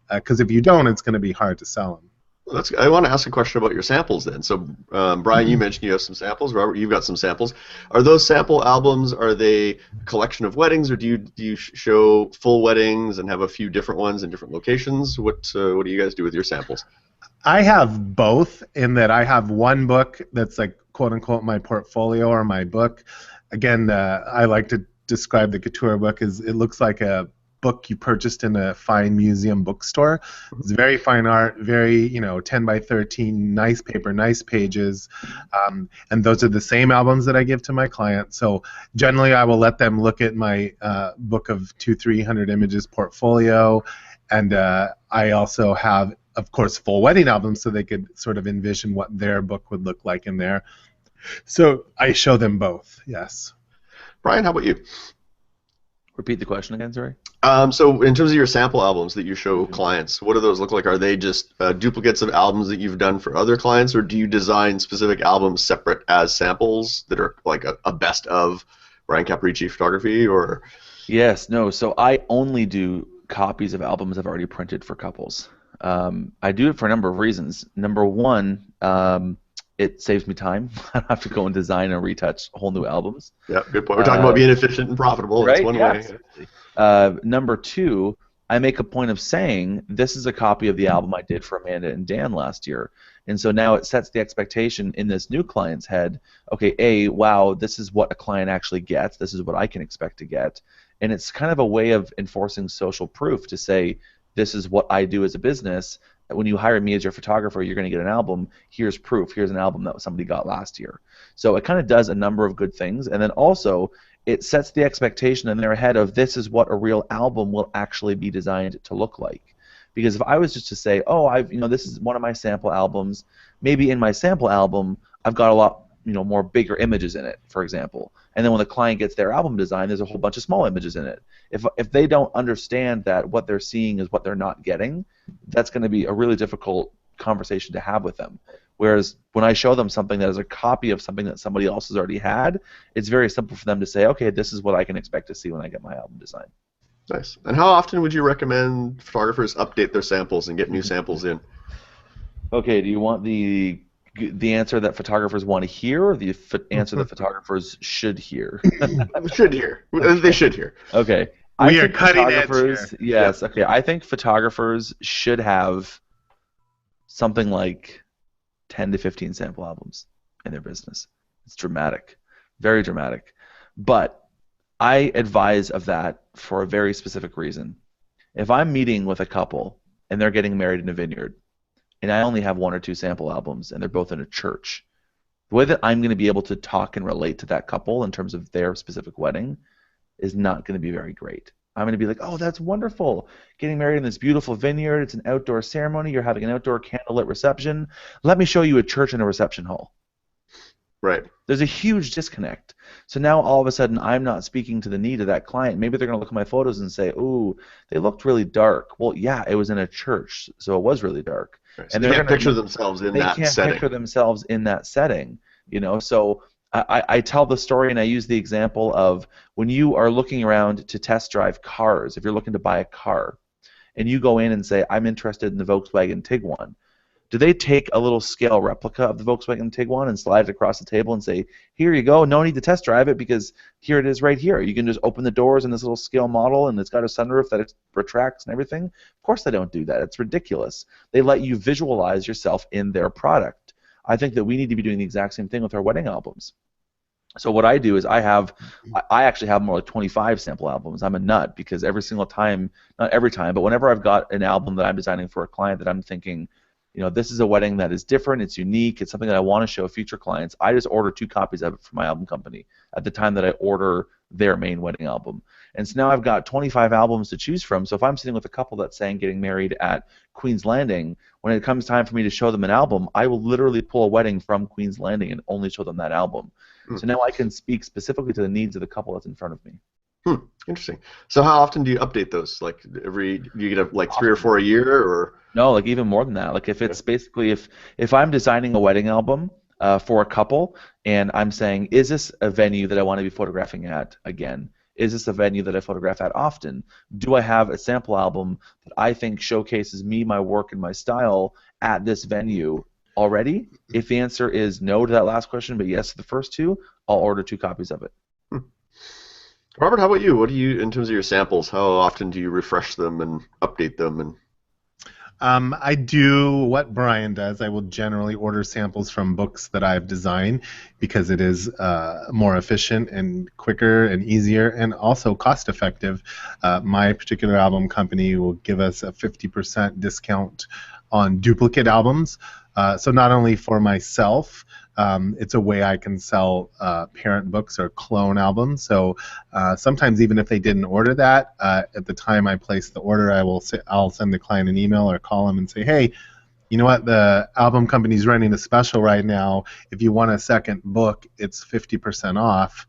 [SPEAKER 2] because if you don't, it's going to be hard to sell them.
[SPEAKER 1] Well, I want to ask a question about your samples then. So, Brian, you mentioned you have some samples. Robert, you've got some samples. Are those sample albums, are they a collection of weddings, or do you show full weddings and have a few different ones in different locations? What do you guys do with your samples?
[SPEAKER 2] I have both, in that I have one book that's like, quote unquote, my portfolio or my book. Again, I like to describe the Couture book as it looks like a book you purchased in a fine museum bookstore. It's very fine art, very, you know, 10 by 13, nice paper, nice pages, and those are the same albums that I give to my clients. So generally I will let them look at my book of 200-300 images portfolio, and I also have, of course, full wedding albums so they could sort of envision what their book would look like in there. So I show them both, yes.
[SPEAKER 1] Brian, how about you?
[SPEAKER 3] Repeat the question again, sorry.
[SPEAKER 1] So in terms of your sample albums that you show clients, what do those look like? Are they just duplicates of albums that you've done for other clients, or do you design specific albums separate as samples that are like a best of Brian Caprici photography? Or
[SPEAKER 3] Yes, no. So I only do copies of albums I've already printed for couples. I do it for a number of reasons. Number one, it saves me time. I don't have to go and design and retouch whole new albums.
[SPEAKER 1] Yeah, good point. We're talking about being efficient and profitable.
[SPEAKER 3] Right?
[SPEAKER 1] That's one
[SPEAKER 3] Yeah,
[SPEAKER 1] way.
[SPEAKER 3] absolutely. Number two, I make a point of saying this is a copy of the album I did for Amanda and Dan last year. And so now it sets the expectation in this new client's head, okay, wow, this is what a client actually gets. This is what I can expect to get. And it's kind of a way of enforcing social proof to say, this is what I do as a business. When you hire me as your photographer, you're going to get an album. Here's proof. Here's an album that somebody got last year. So it kind of does a number of good things. And then also, it sets the expectation in their head of this is what a real album will actually be designed to look like. Because if I was just to say, this is one of my sample albums, maybe in my sample album, I've got a lot, more bigger images in it, for example. And then when the client gets their album design, there's a whole bunch of small images in it. If they don't understand that what they're seeing is what they're not getting, that's going to be a really difficult conversation to have with them. Whereas when I show them something that is a copy of something that somebody else has already had, it's very simple for them to say, okay, this is what I can expect to see when I get my album design.
[SPEAKER 1] Nice. And how often would you recommend photographers update their samples and get new samples in?
[SPEAKER 3] Okay, do you want the answer that photographers want to hear, or the answer that photographers should hear?
[SPEAKER 1] Should hear. They should hear.
[SPEAKER 3] Okay.
[SPEAKER 2] We are cutting edge here.
[SPEAKER 3] Yes, okay. I think photographers should have something like 10 to 15 sample albums in their business. It's dramatic. Very dramatic. But I advise of that for a very specific reason. If I'm meeting with a couple and they're getting married in a vineyard, and I only have 1 or 2 sample albums, and they're both in a church, The way that I'm going to be able to talk and relate to that couple in terms of their specific wedding is not going to be very great. I'm going to be like, oh, that's wonderful. Getting married in this beautiful vineyard. It's an outdoor ceremony. You're having an outdoor candlelit reception. Let me show you a church and a reception hall.
[SPEAKER 1] Right.
[SPEAKER 3] There's a huge disconnect. So now all of a sudden I'm not speaking to the need of that client. Maybe they're going to look at my photos and say, ooh, they looked really dark. Well, yeah, it was in a church, so it was really dark.
[SPEAKER 1] Right. So
[SPEAKER 3] And
[SPEAKER 1] they
[SPEAKER 3] they're
[SPEAKER 1] can't
[SPEAKER 3] gonna,
[SPEAKER 1] picture themselves in that
[SPEAKER 3] they can't
[SPEAKER 1] setting.
[SPEAKER 3] picture themselves in that setting. You know, so I tell the story and I use the example of when you are looking around to test drive cars, if you're looking to buy a car, and you go in and say, I'm interested in the Volkswagen Tiguan. Do they take a little scale replica of the Volkswagen Tiguan and slide it across the table and say, here you go, no need to test drive it because here it is right here. You can just open the doors in this little scale model and it's got a sunroof that it retracts and everything? Of course they don't do that. It's ridiculous. They let you visualize yourself in their product. I think that we need to be doing the exact same thing with our wedding albums. So what I do is I actually have more like 25 sample albums. I'm a nut because every single time, not every time, but whenever I've got an album that I'm designing for a client that I'm thinking, you know, this is a wedding that is different, it's unique, it's something that I want to show future clients, I just order 2 copies of it for my album company at the time that I order their main wedding album. And so now I've got 25 albums to choose from, so if I'm sitting with a couple that's saying getting married at Queen's Landing, when it comes time for me to show them an album, I will literally pull a wedding from Queen's Landing and only show them that album. So now I can speak specifically to the needs of the couple that's in front of me.
[SPEAKER 1] Interesting. So how often do you update those? Like do you get like 3 or 4 a year, or?
[SPEAKER 3] No, like even more than that. Like if it's basically if I'm designing a wedding album for a couple and I'm saying, is this a venue that I want to be photographing at again? Is this a venue that I photograph at often? Do I have a sample album that I think showcases me, my work, and my style at this venue already? If the answer is no to that last question, but yes to the first 2, I'll order 2 copies of it.
[SPEAKER 1] Robert, how about you? What do you, in terms of your samples, how often do you refresh them and update them? And
[SPEAKER 2] I do what Brian does. I will generally order samples from books that I've designed because it is more efficient and quicker and easier and also cost effective. My particular album company will give us a 50% discount on duplicate albums. So not only for myself, it's a way I can sell parent books or clone albums. So sometimes even if they didn't order that, at the time I place the order, I'll send the client an email or call them and say, hey, you know what, the album company's running a special right now. If you want a second book, it's 50% off.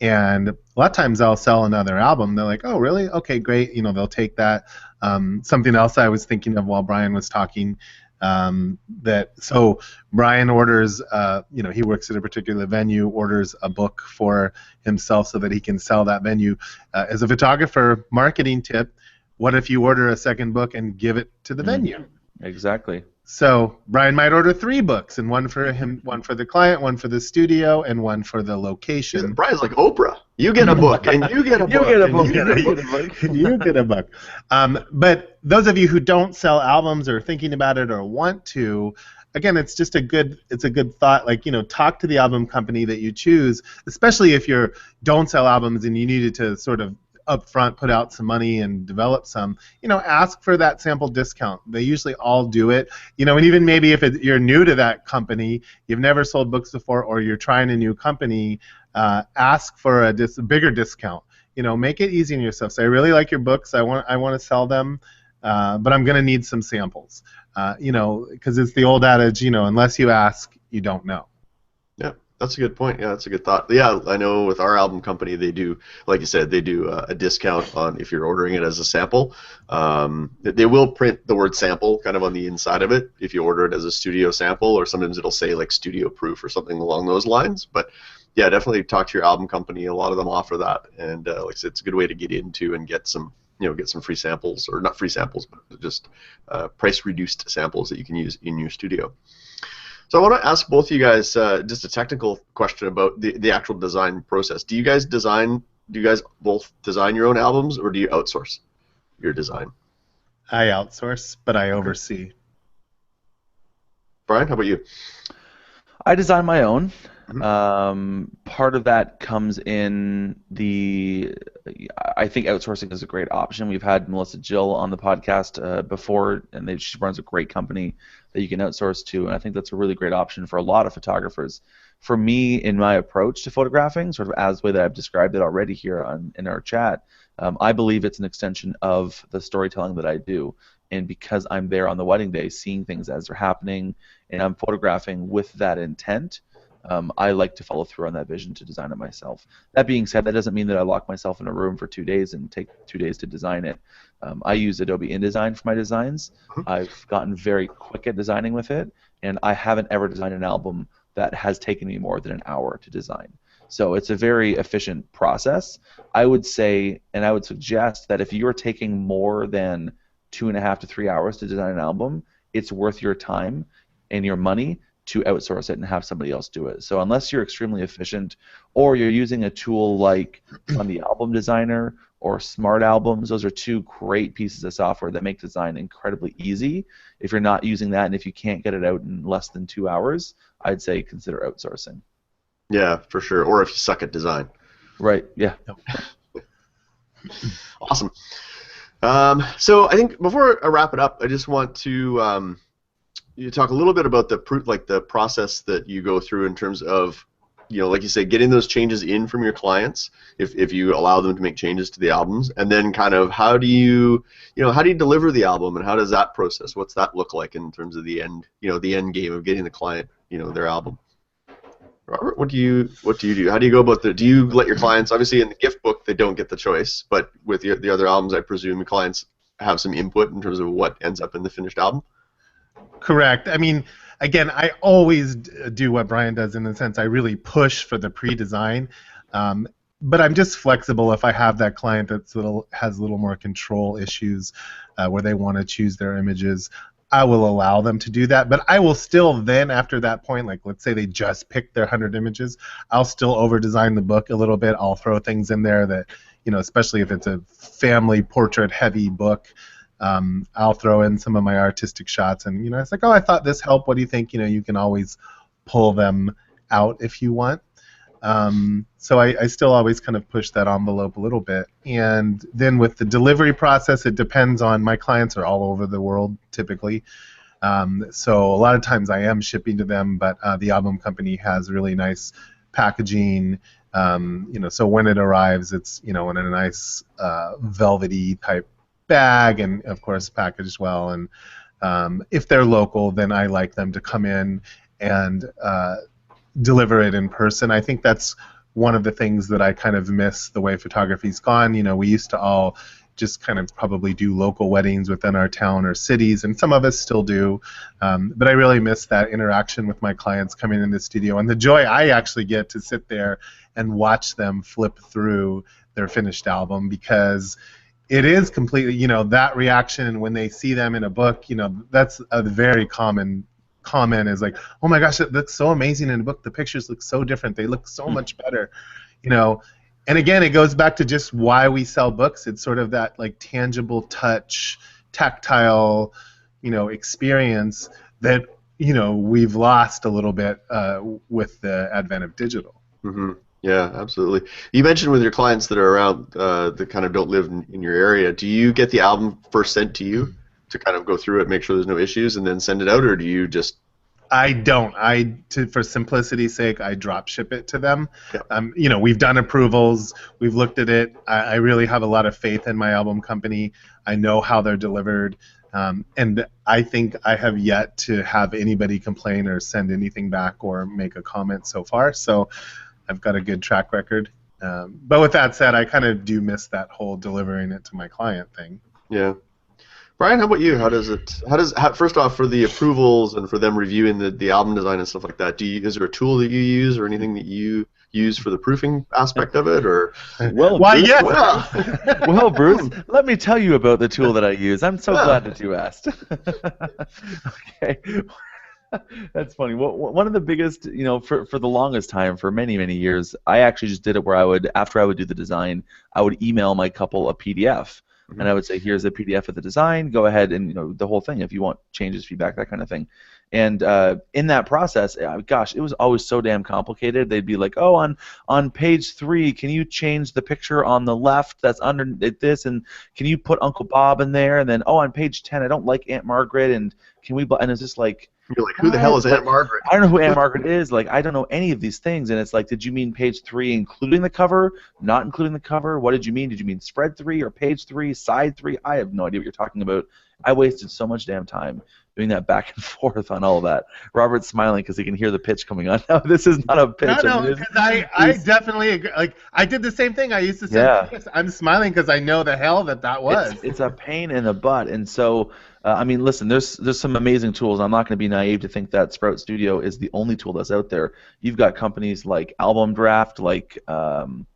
[SPEAKER 2] And a lot of times I'll sell another album. They're like, oh, really? Okay, great. You know, they'll take that. Something else I was thinking of while Brian was talking, so Brian orders, you know, he works at a particular venue, orders a book for himself so that he can sell that venue. As a photographer, marketing tip, what if you order a second book and give it to the venue?
[SPEAKER 3] Exactly.
[SPEAKER 2] So Brian might order 3 books, and one for him, one for the client, one for the studio, and one for the location.
[SPEAKER 1] Brian's like Oprah. You get a book, and you get a book.
[SPEAKER 3] You get a book,
[SPEAKER 1] and
[SPEAKER 3] and you get a book.
[SPEAKER 2] And you get a book. But those of you who don't sell albums or thinking about it or want to, again, it's just a good thought. Like, you know, talk to the album company that you choose, especially if you don't sell albums and you needed to sort of up front put out some money and develop some, you know, ask for that sample discount. They usually all do it, you know, and even maybe if you're new to that company, you've never sold books before, or you're trying a new company, ask for a bigger discount. You know, make it easy on yourself. Say, I really like your books. I want to sell them, but I'm going to need some samples. You know, because it's the old adage, you know, unless you ask, you don't know.
[SPEAKER 1] Yeah. That's a good point. Yeah, that's a good thought. Yeah, I know with our album company, they do, like you said, they do a discount on if you're ordering it as a sample. They will print the word sample kind of on the inside of it if you order it as a studio sample, or sometimes it'll say like studio proof or something along those lines. But yeah, definitely talk to your album company. A lot of them offer that, and like I said, it's a good way to get into and get some, you know, get some free samples, or not free samples, but just price reduced samples that you can use in your studio. So I want to ask both of you guys just a technical question about the actual design process. Do you guys both design your own albums, or do you outsource your design?
[SPEAKER 2] I outsource, but I oversee.
[SPEAKER 1] Brian, how about you?
[SPEAKER 3] I design my own. part of that comes in I think outsourcing is a great option. We've had Melissa Jill on the podcast before, and she runs a great company that you can outsource to, and I think that's a really great option for a lot of photographers. For me, in my approach to photographing, sort of as the way that I've described it already here in our chat, I believe it's an extension of the storytelling that I do. And because I'm there on the wedding day, seeing things as they're happening, and I'm photographing with that intent, I like to follow through on that vision to design it myself. That being said, that doesn't mean that I lock myself in a room for 2 days and take 2 days to design it. I use Adobe InDesign for my designs. I've gotten very quick at designing with it, and I haven't ever designed an album that has taken me more than an hour to design. So it's a very efficient process. I would say, and I would suggest that if you're taking more than 2.5 to 3 hours to design an album, it's worth your time and your money to outsource it and have somebody else do it. So unless you're extremely efficient, or you're using a tool like on the Album Designer or Smart Albums, those are two great pieces of software that make design incredibly easy. If you're not using that, and if you can't get it out in less than 2 hours, I'd say consider outsourcing.
[SPEAKER 1] Yeah, for sure. Or if you suck at design.
[SPEAKER 3] Right. Yeah.
[SPEAKER 1] Awesome. So I think before I wrap it up, I just want to you talk a little bit about the process that you go through in terms of, like you say, getting those changes in from your clients, if you allow them to make changes to the albums, and then kind of how do you deliver the album, and how does that process? What's that look like in terms of the end game of getting the client, their album? Robert, what do you do? How do you go about do you let your clients, obviously in the gift book they don't get the choice, but with the other albums I presume the clients have some input in terms of what ends up in the finished album?
[SPEAKER 2] Correct. I mean, again, I always do what Brian does in the sense I really push for the pre-design, but I'm just flexible if I have that client has a little more control issues where they want to choose their images. I will allow them to do that, but I will still then, after that point, like let's say they just picked their 100 images, I'll still over-design the book a little bit. I'll throw things in there that, especially if it's a family portrait-heavy book, I'll throw in some of my artistic shots, and it's like, oh, I thought this helped. What do you think? You can always pull them out if you want. So I still always kind of push that envelope a little bit. And then with the delivery process, it depends on, my clients are all over the world typically. So a lot of times I am shipping to them, but the album company has really nice packaging. So when it arrives, it's in a nice velvety type bag, and of course packaged well. And if they're local, then I like them to come in and deliver it in person. I think that's one of the things that I kind of miss the way photography's gone. We used to all just kind of probably do local weddings within our town or cities, and some of us still do, but I really miss that interaction with my clients coming in the studio, and the joy I actually get to sit there and watch them flip through their finished album, because it is completely, that reaction when they see them in a book, that's a very common comment, is like, oh my gosh, it looks so amazing in a book. The pictures look so different. They look so much better, And again, it goes back to just why we sell books. It's sort of that like tangible touch, tactile, experience that, we've lost a little bit with the advent of digital.
[SPEAKER 1] Mm-hmm. Yeah, absolutely. You mentioned with your clients that are around that kind of don't live in your area, do you get the album first sent to you to kind of go through it, make sure there's no issues, and then send it out, or do you just...
[SPEAKER 2] I don't. For simplicity's sake, I drop ship it to them.
[SPEAKER 1] Yeah.
[SPEAKER 2] We've done approvals. We've looked at it. I really have a lot of faith in my album company. I know how they're delivered. And I think I have yet to have anybody complain or send anything back or make a comment so far. So I've got a good track record. But with that said, I kind of do miss that whole delivering it to my client thing.
[SPEAKER 1] Yeah. Brian, how about you? First off, for the approvals and for them reviewing the album design and stuff like that, is there a tool that you use or anything that you use for the proofing aspect of it, or?
[SPEAKER 3] Well,
[SPEAKER 2] why,
[SPEAKER 3] Bruce,
[SPEAKER 2] yes.
[SPEAKER 3] Well, Bruce, let me tell you about the tool that I use. I'm so glad that you asked. Okay. That's funny. Well, one of the biggest, for the longest time, for many, many years, I actually just did it where after I would do the design, I would email my couple a PDF and I would say, here's a PDF of the design. Go ahead and the whole thing if you want changes, feedback, that kind of thing. And in that process, gosh, it was always so damn complicated. They'd be like, oh, on page 3, can you change the picture on the left that's under this, and can you put Uncle Bob in there? And then, oh, on page 10, I don't like Aunt Margaret, and can we? And it's just like,
[SPEAKER 1] you're like, who the hell is Aunt Margaret?
[SPEAKER 3] I don't know who Aunt Margaret is. Like, I don't know any of these things. And it's like, did you mean page 3 including the cover, not including the cover? What did you mean? Did you mean spread 3 or page 3, side 3? I have no idea what you're talking about. I wasted so much damn time doing that back and forth on all of that. Robert's smiling because he can hear the pitch coming on. No, this is not a pitch.
[SPEAKER 2] No, because I definitely agree. Like, I did the same thing. I used to say, yes, I'm smiling because I know the hell that was.
[SPEAKER 3] It's a pain in the butt. And so, I mean, listen, there's some amazing tools. I'm not going to be naive to think that Sprout Studio is the only tool that's out there. You've got companies like Album Draft, like Album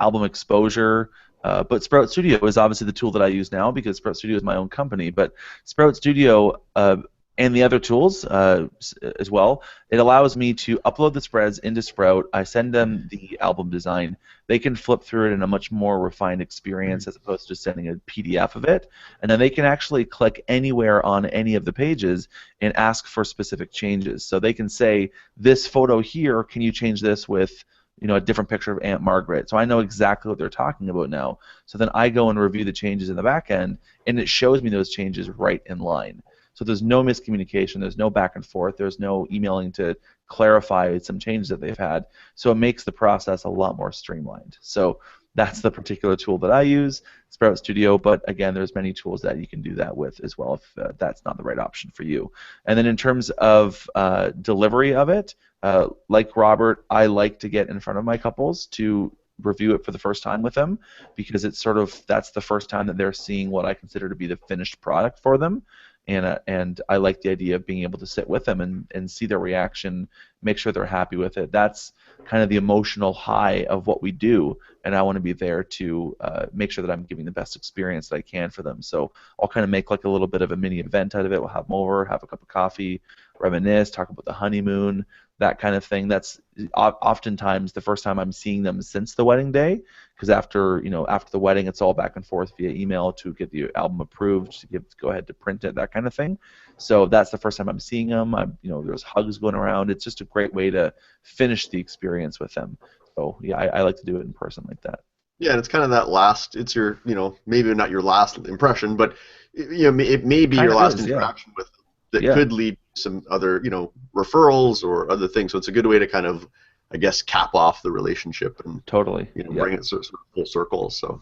[SPEAKER 3] Exposure, but Sprout Studio is obviously the tool that I use now because Sprout Studio is my own company. But Sprout Studio and the other tools as well, it allows me to upload the spreads into Sprout. I send them the album design. They can flip through it in a much more refined experience as opposed to just sending a PDF of it. And then they can actually click anywhere on any of the pages and ask for specific changes. So they can say, this photo here, can you change this with a different picture of Aunt Margaret? So I know exactly what they're talking about now. So then I go and review the changes in the back end, and it shows me those changes right in line. So there's no miscommunication, there's no back and forth, there's no emailing to clarify some changes that they've had. So it makes the process a lot more streamlined. So that's the particular tool that I use, Sprout Studio, but again, there's many tools that you can do that with as well if that's not the right option for you. And then in terms of delivery of it, like Robert, I like to get in front of my couples to review it for the first time with them because it's sort of, that's the first time that they're seeing what I consider to be the finished product for them. And I like the idea of being able to sit with them and see their reaction, make sure they're happy with it. That's kind of the emotional high of what we do, and I want to be there to make sure that I'm giving the best experience that I can for them. So I'll kind of make like a little bit of a mini event out of it. We'll have them over, have a cup of coffee, reminisce, talk about the honeymoon, that kind of thing. That's oftentimes the first time I'm seeing them since the wedding day, because after the wedding, it's all back and forth via email to get the album approved, to go ahead to print it, that kind of thing. So that's the first time I'm seeing them. There's hugs going around. It's just a great way to finish the experience with them. So yeah, I like to do it in person like that.
[SPEAKER 1] Yeah, and it's kind of that last. It's your, maybe not your last impression, but it may be your last interaction with them that could lead to some other, referrals or other things. So it's a good way to kind of, I guess, cap off the relationship and
[SPEAKER 3] totally
[SPEAKER 1] bring it sort of full circle. So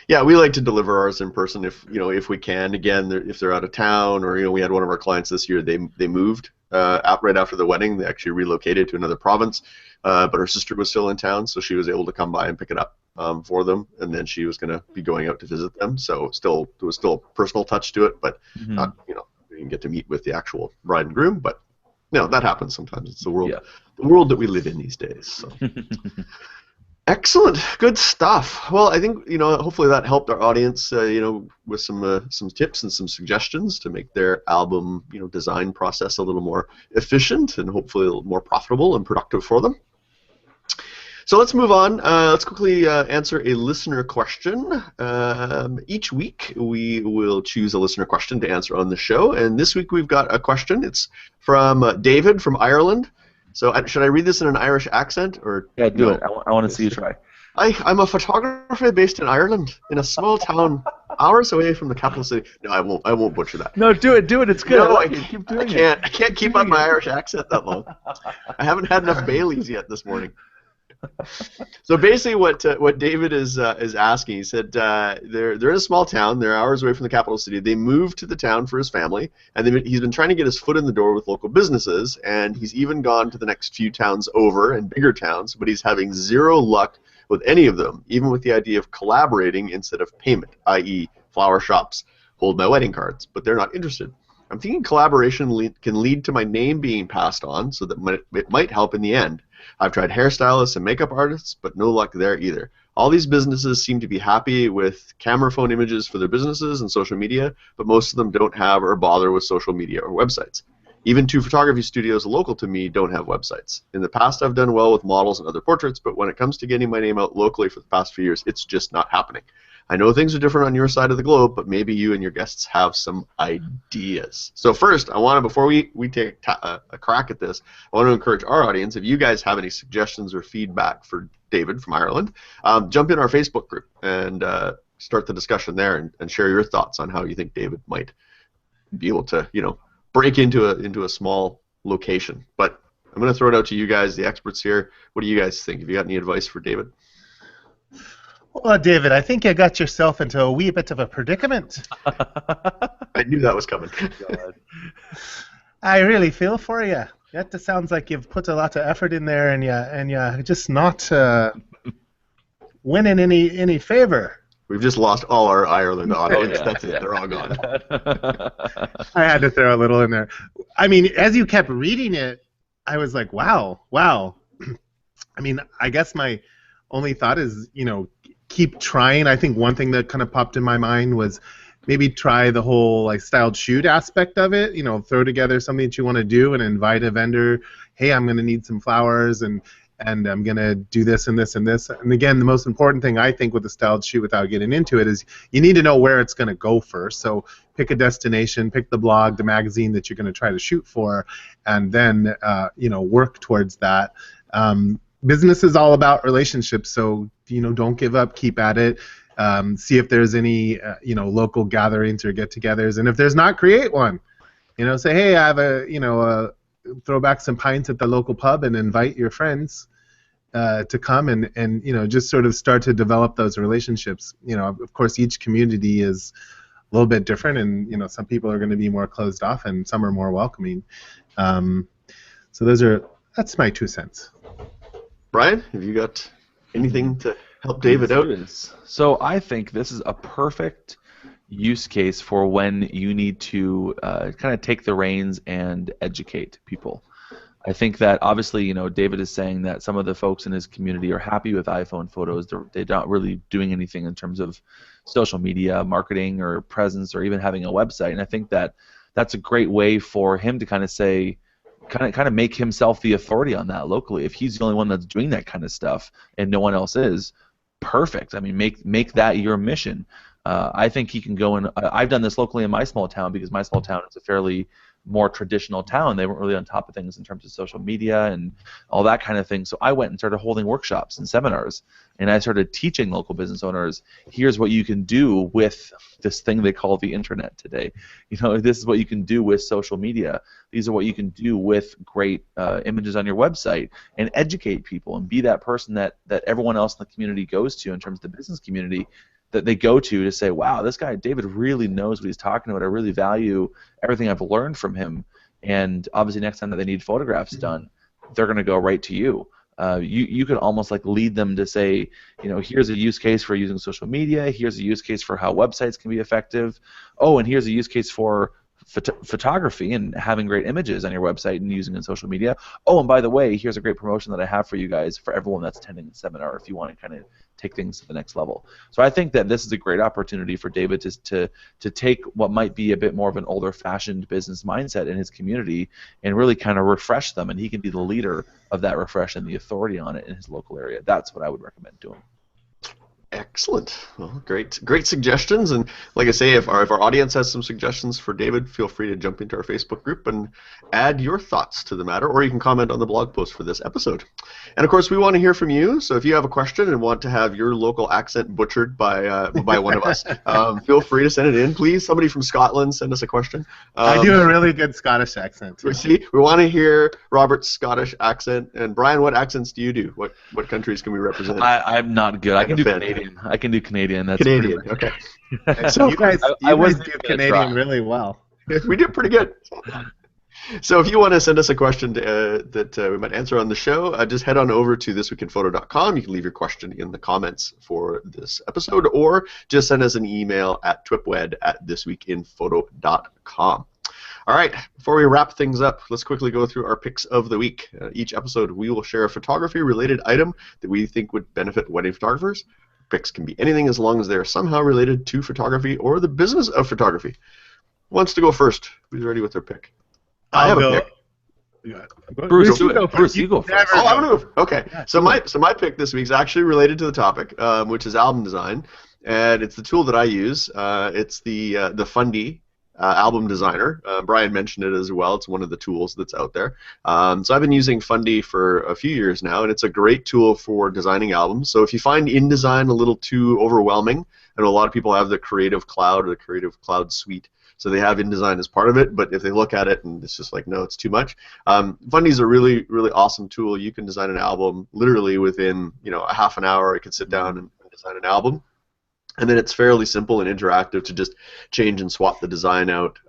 [SPEAKER 1] yeah, we like to deliver ours in person if we can. Again, if they're out of town, or we had one of our clients this year. They moved right after the wedding. They actually relocated to another province, but her sister was still in town, so she was able to come by and pick it up for them. And then she was going to be going out to visit them. So there was still a personal touch to it, but not we didn't get to meet with the actual bride and groom. But that happens sometimes. It's the world that we live in these days. So. Excellent, good stuff. Well, I think hopefully that helped our audience, with some tips and some suggestions to make their album, design process a little more efficient and hopefully a little more profitable and productive for them. So let's move on. Let's quickly answer a listener question. Each week we will choose a listener question to answer on the show, and this week we've got a question. It's from David from Ireland. So should I read this in an Irish accent, or
[SPEAKER 3] yeah, do it. I want to see you try.
[SPEAKER 1] I'm a photographer based in Ireland, in a small town hours away from the capital city. No, I won't butcher that.
[SPEAKER 3] No, do it. It's good.
[SPEAKER 1] No,
[SPEAKER 3] Keep doing it.
[SPEAKER 1] I can't keep up my Irish accent that long. I haven't had enough Baileys yet this morning. So basically, what David is asking, he said they're in a small town. They're hours away from the capital city. They moved to the town for his family, and he's been trying to get his foot in the door with local businesses. And he's even gone to the next few towns over and bigger towns, but he's having zero luck with any of them, even with the idea of collaborating instead of payment, i.e., flower shops hold my wedding cards, but they're not interested. I'm thinking collaboration can lead to my name being passed on, so that it might help in the end. I've tried hairstylists and makeup artists, but no luck there either. All these businesses seem to be happy with camera phone images for their businesses and social media, but most of them don't have or bother with social media or websites. Even 2 photography studios local to me don't have websites. In the past, I've done well with models and other portraits, but when it comes to getting my name out locally for the past few years, it's just not happening. I know things are different on your side of the globe, but maybe you and your guests have some ideas. So first, I want to, before we take a crack at this, I want to encourage our audience, if you guys have any suggestions or feedback for David from Ireland, jump in our Facebook group and start the discussion there and share your thoughts on how you think David might be able to, break into a small location. But I'm going to throw it out to you guys, the experts here. What do you guys think? Have you got any advice for David?
[SPEAKER 2] Well, David, I think you got yourself into a wee bit of a predicament.
[SPEAKER 1] I knew that was coming.
[SPEAKER 3] God.
[SPEAKER 2] I really feel for you. That sounds like you've put a lot of effort in there, and you just not winning any favor.
[SPEAKER 1] We've just lost all our Ireland audience. That's it. They're all gone.
[SPEAKER 2] I had to throw a little in there. I mean, as you kept reading it, I was like, wow. I mean, I guess my only thought is, keep trying. I think one thing that kind of popped in my mind was maybe try the whole styled shoot aspect of it. Throw together something that you want to do and invite a vendor. Hey, I'm going to need some flowers and I'm going to do this and this and this. And again, the most important thing I think with the styled shoot, without getting into it, is you need to know where it's going to go first. So pick a destination, pick the blog, the magazine that you're going to try to shoot for, and then work towards that. Business is all about relationships, so don't give up, keep at it. See if there's any local gatherings or get-togethers, and if there's not, create one. Say, hey, I have throw back some pints at the local pub and invite your friends to come and just sort of start to develop those relationships. Of course, each community is a little bit different, and some people are going to be more closed off and some are more welcoming. So that's my 2 cents.
[SPEAKER 1] Brian, have you got anything to help David out?
[SPEAKER 3] So I think this is a perfect use case for when you need to kind of take the reins and educate people. I think that obviously, David is saying that some of the folks in his community are happy with iPhone photos. They're not really doing anything in terms of social media marketing or presence or even having a website. And I think that that's a great way for him to kind of say, kind of make himself the authority on that locally. If he's the only one that's doing that kind of stuff and no one else is, perfect. I mean, make that your mission. I think he can go and I've done this locally in my small town because my small town is a fairly more traditional town. They weren't really on top of things in terms of social media and all that kind of thing. So I went and started holding workshops and seminars, and I started teaching local business owners, here's what you can do with this thing they call the internet today. This is what you can do with social media. These are what you can do with great images on your website, and educate people and be that person that everyone else in the community goes to in terms of the business community, that they go to say, wow, this guy David really knows what he's talking about. I really value everything I've learned from him. And obviously next time that they need photographs done, they're going to go right to you. You could almost lead them to say, here's a use case for using social media. Here's a use case for how websites can be effective. Oh, and here's a use case for photography and having great images on your website and using it in social media. Oh, and by the way, here's a great promotion that I have for you guys, for everyone that's attending the seminar, if you want to kind of take things to the next level. So I think that this is a great opportunity for David to take what might be a bit more of an older-fashioned business mindset in his community and really kind of refresh them, and he can be the leader of that refresh and the authority on it in his local area. That's what I would recommend doing.
[SPEAKER 1] Excellent. Well, great suggestions. And like I say, if our audience has some suggestions for David, feel free to jump into our Facebook group and add your thoughts to the matter, or you can comment on the blog post for this episode. And of course, we want to hear from you. So if you have a question and want to have your local accent butchered by one of us, feel free to send it in. Please, somebody from Scotland, send us a question.
[SPEAKER 2] I do a really good Scottish accent.
[SPEAKER 1] We want to hear Robert's Scottish accent. And Brian, what accents do you do? What countries can we represent?
[SPEAKER 3] I'm not good. I can do Canadian. I can do Canadian. That's
[SPEAKER 1] Canadian. Okay.
[SPEAKER 2] So you guys do Canadian really well.
[SPEAKER 1] We do pretty good. So if you want to send us a question that we might answer on the show, just head on over to thisweekinphoto.com. You can leave your question in the comments for this episode, or just send us an email at twipwed@thisweekinphoto.com. All right, before we wrap things up, let's quickly go through our picks of the week. Each episode, we will share a photography-related item that we think would benefit wedding photographers. Picks can be anything as long as they are somehow related to photography or the business of photography. Who wants to go first? Who's ready with their pick? I have a pick.
[SPEAKER 3] Bruce, you go first.
[SPEAKER 1] Oh, I'm gonna go. Okay. So my pick this week is actually related to the topic, which is album design. and it's the tool that I use. It's the Fundy album designer. Brian mentioned it as well. It's one of the tools that's out there. So I've been using Fundy for a few years now, and it's a great tool for designing albums. So if you find InDesign a little too overwhelming, I know a lot of people have the Creative Cloud or the Creative Cloud Suite, so they have InDesign as part of it, but if they look at it and it's just like, no, it's too much, Fundy's a really, really awesome tool. You can design an album literally within, a half an hour. I could sit down and design an album. And then it's fairly simple and interactive to just change and swap the design out.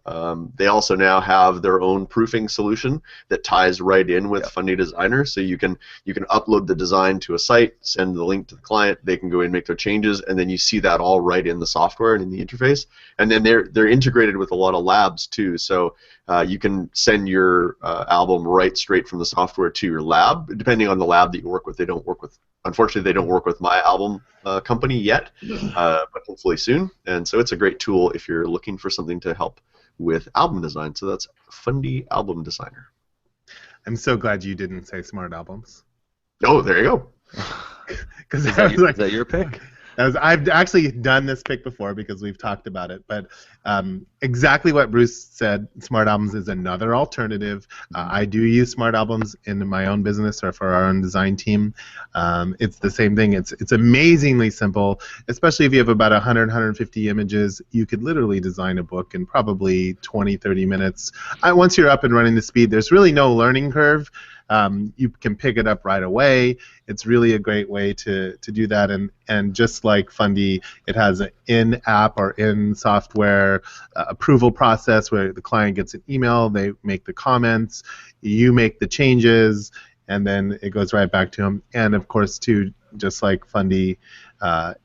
[SPEAKER 1] They also now have their own proofing solution that ties right in with Fundy Designer, so you can upload the design to a site, send the link to the client, they can go in and make their changes, and then you see that all right in the software and in the interface. And then they're integrated with a lot of labs too, so you can send your album right straight from the software to your lab, depending on the lab that you work with. Unfortunately, they don't work with my album company yet, but hopefully soon. And so it's a great tool if you're looking for something to help with album design. So that's Fundy Album Designer.
[SPEAKER 2] I'm so glad you didn't say Smart Albums.
[SPEAKER 1] Oh, there you go.
[SPEAKER 3] Is that your pick?
[SPEAKER 2] I've actually done this pick before because we've talked about it, but exactly what Bruce said, Smart Albums is another alternative. I do use Smart Albums in my own business or for our own design team. It's the same thing. It's amazingly simple, especially if you have about 100, 150 images. You could literally design a book in probably 20, 30 minutes. Once you're up and running the speed, there's really no learning curve. You can pick it up right away. It's really a great way to do that, and just like Fundy, it has an in-app or in-software approval process where the client gets an email, they make the comments, you make the changes, and then it goes right back to them. And of course, too, just like Fundy,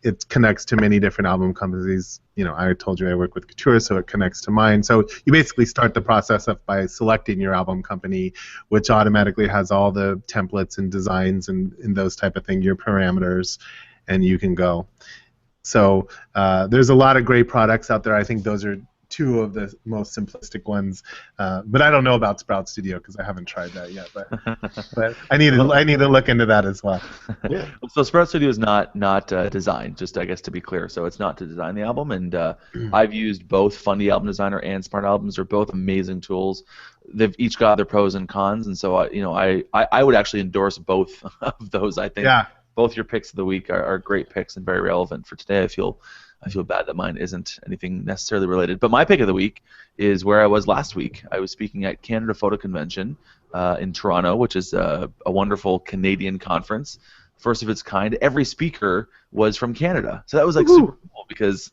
[SPEAKER 2] it connects to many different album companies. I told you I work with Couture, so it connects to mine. So you basically start the process up by selecting your album company, which automatically has all the templates and designs and those type of things, your parameters, and you can go. So there's a lot of great products out there. I think those are two of the most simplistic ones, but I don't know about Sprout Studio because I haven't tried that yet. But I need to look into that as well.
[SPEAKER 1] Yeah.
[SPEAKER 3] So Sprout Studio is not designed, just I guess to be clear. So it's not to design the album, and I've used both Fundy Album Designer and Smart Albums. They're both amazing tools. They've each got their pros and cons, and so I would actually endorse both of those. I think both your picks of the week are great picks and very relevant for today. I feel bad that mine isn't anything necessarily related. But my pick of the week is where I was last week. I was speaking at Canada Photo Convention in Toronto, which is a wonderful Canadian conference, first of its kind. Every speaker was from Canada, so that was super cool because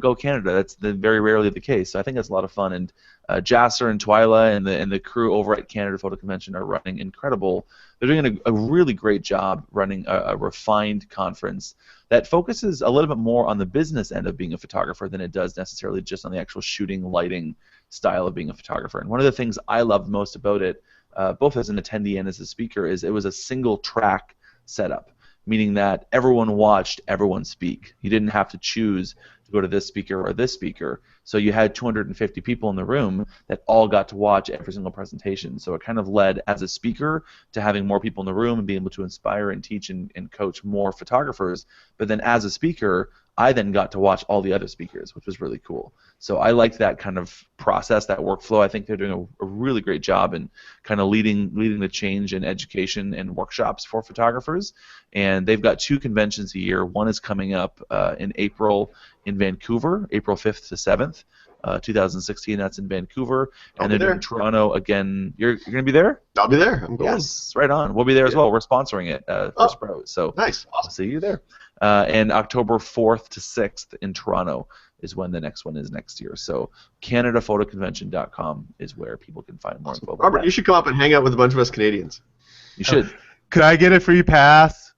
[SPEAKER 3] go Canada. That's very rarely the case. So I think that's a lot of fun. And Jasser and Twyla and the crew over at Canada Photo Convention are running incredible. They're doing a really great job running a refined conference that focuses a little bit more on the business end of being a photographer than it does necessarily just on the actual shooting, lighting style of being a photographer. And one of the things I loved most about it, both as an attendee and as a speaker, is it was a single track setup, meaning that everyone watched everyone speak. You didn't have to choose to go to this speaker or this speaker. So you had 250 people in the room that all got to watch every single presentation. So it kind of led, as a speaker, to having more people in the room and being able to inspire and teach and coach more photographers. But then as a speaker, I then got to watch all the other speakers, which was really cool. So I liked that kind of process, that workflow. I think they're doing a really great job in kind of leading the change in education and workshops for photographers. And they've got 2 conventions a year. One is coming up in April in Vancouver, April 5th to 7th, 2016. That's in Vancouver. And they're doing Toronto again. You're going to be there?
[SPEAKER 1] I'll be there. I'm going.
[SPEAKER 3] Yes, right on. We'll be there as well. We're sponsoring it for Sprout. So
[SPEAKER 1] nice.
[SPEAKER 3] I'll see you there. And October 4th to 6th in Toronto is when the next one is next year. So CanadaPhotoConvention.com is where people can find more info.
[SPEAKER 1] Robert, you should come up and hang out with a bunch of us Canadians.
[SPEAKER 3] You should.
[SPEAKER 2] Could I get a free pass?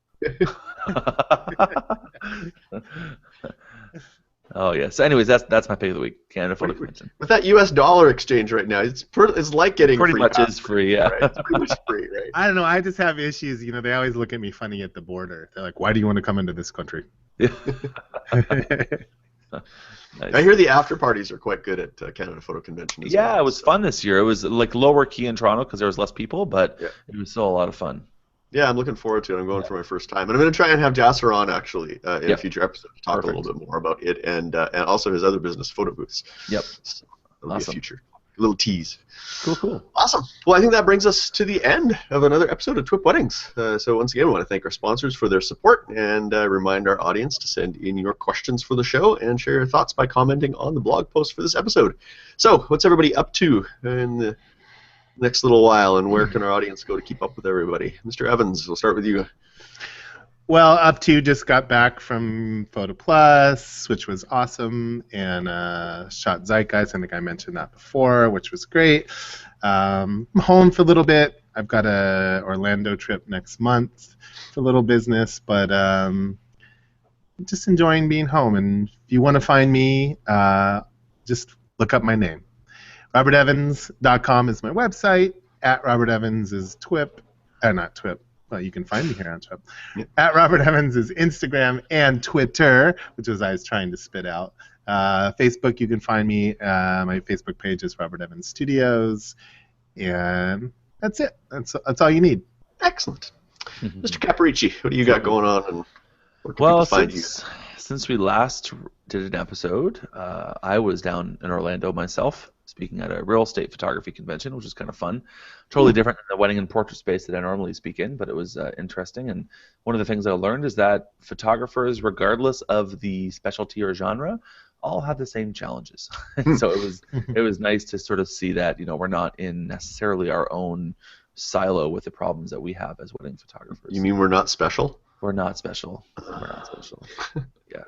[SPEAKER 3] Oh yeah. So anyways, that's my pick of the week. Canada Photo Convention.
[SPEAKER 1] With that U.S. dollar exchange right now, it's like getting
[SPEAKER 3] pretty
[SPEAKER 1] free
[SPEAKER 3] much
[SPEAKER 1] pass,
[SPEAKER 3] is free. Yeah.
[SPEAKER 1] Right? It's pretty much free, right?
[SPEAKER 2] I don't know. I just have issues. They always look at me funny at the border. They're like, "Why do you want to come into this country?"
[SPEAKER 3] Nice.
[SPEAKER 1] I hear the after parties are quite good at Canada Photo Convention. As well,
[SPEAKER 3] it was fun this year. It was like lower key in Toronto because there was less people, but it was still a lot of fun.
[SPEAKER 1] Yeah, I'm looking forward to it. I'm going for my first time, and I'm going to try and have Jasser on actually in a future episode to talk a little bit more about it and also his other business, photo booths.
[SPEAKER 3] Yep.
[SPEAKER 1] So that'll be a future little tease.
[SPEAKER 3] Cool.
[SPEAKER 1] Awesome. Well, I think that brings us to the end of another episode of TWiP Weddings. So once again, we want to thank our sponsors for their support and remind our audience to send in your questions for the show and share your thoughts by commenting on the blog post for this episode. So what's everybody up to in the next little while, and where can our audience go to keep up with everybody? Mr. Evans, we'll start with you.
[SPEAKER 2] Well, up to just got back from Photo Plus, which was awesome, and shot Zeitgeist. I think I mentioned that before, which was great. I'm home for a little bit. I've got a Orlando trip next month for a little business, but just enjoying being home. And if you want to find me, just look up my name. RobertEvans.com is my website. At Robert Evans is TWiP, not TWiP. Well, you can find me here on TWiP. Yeah. At Robert Evans is Instagram and Twitter, which was I was trying to spit out. Facebook, you can find me. My Facebook page is Robert Evans Studios, and that's it. That's all you need.
[SPEAKER 1] Excellent, Mr. Caparici, what do you got going on, and where can people find you?
[SPEAKER 3] Since we last did an episode, I was down in Orlando myself, speaking at a real estate photography convention, which was kind of fun. Totally different than the wedding and portrait space that I normally speak in, but it was interesting. And one of the things I learned is that photographers, regardless of the specialty or genre, all have the same challenges. So it was nice to sort of see that, you know, we're not in necessarily our own silo with the problems that we have as wedding photographers.
[SPEAKER 1] You mean we're not special?
[SPEAKER 3] We're not special. We're not special. Yeah.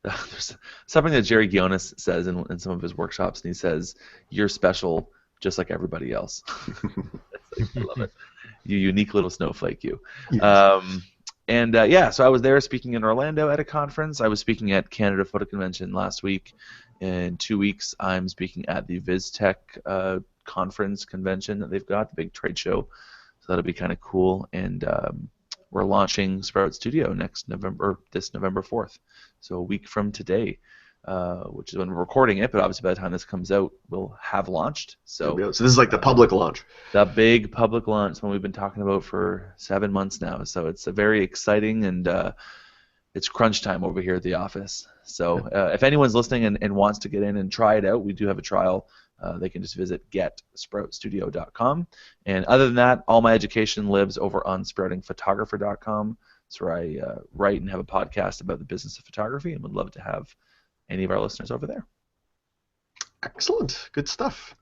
[SPEAKER 3] There's something that Jerry Gionis says in some of his workshops, and he says, "You're special just like everybody else." I love it. You unique little snowflake, you. Yes. So I was there speaking in Orlando at a conference. I was speaking at Canada Photo Convention last week. In 2 weeks, I'm speaking at the VizTech conference convention that they've got, the big trade show. So that'll be kind of cool. And we're launching Sprout Studio this November 4th. So a week from today, which is when we're recording it, but obviously by the time this comes out, we'll have launched. So
[SPEAKER 1] this is like the public launch.
[SPEAKER 3] The big public launch, one we've been talking about for 7 months now. So it's a very exciting, and it's crunch time over here at the office. So if anyone's listening and wants to get in and try it out, we do have a trial. They can just visit getsproutstudio.com. And other than that, all my education lives over on sproutingphotographer.com. It's where I write and have a podcast about the business of photography, and would love to have any of our listeners over there.
[SPEAKER 1] Excellent. Good stuff.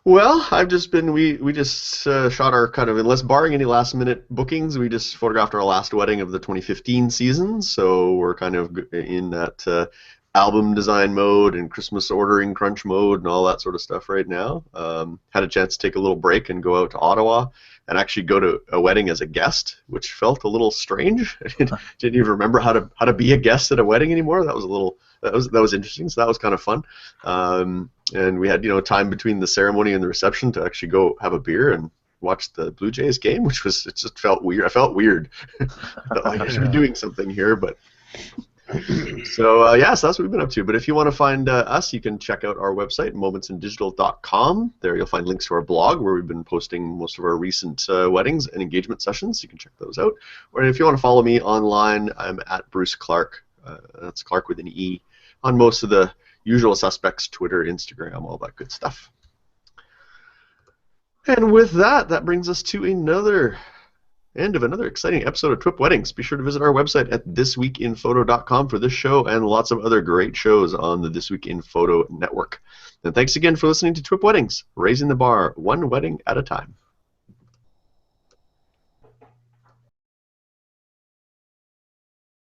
[SPEAKER 1] Well, I've just been, we just shot our kind of, unless barring any last minute bookings, we just photographed our last wedding of the 2015 season, so we're kind of in that album design mode and Christmas ordering crunch mode and all that sort of stuff right now. Had a chance to take a little break and go out to Ottawa and actually go to a wedding as a guest, which felt a little strange. I didn't even remember how to be a guest at a wedding anymore. That was interesting. So that was kind of fun. And we had time between the ceremony and the reception to actually go have a beer and watch the Blue Jays game, which was, it just felt weird. I felt weird. I felt like I should be doing something here, but. So that's what we've been up to. But if you want to find us, you can check out our website, momentsanddigital.com. There you'll find links to our blog where we've been posting most of our recent weddings and engagement sessions. You can check those out. Or if you want to follow me online, I'm at Bruce Clark. That's Clark with an E, on most of the usual suspects, Twitter, Instagram, all that good stuff. And with that, that brings us to end of another exciting episode of TWiP Weddings. Be sure to visit our website at thisweekinphoto.com for this show and lots of other great shows on the This Week in Photo network. And thanks again for listening to TWiP Weddings, raising the bar one wedding at a time.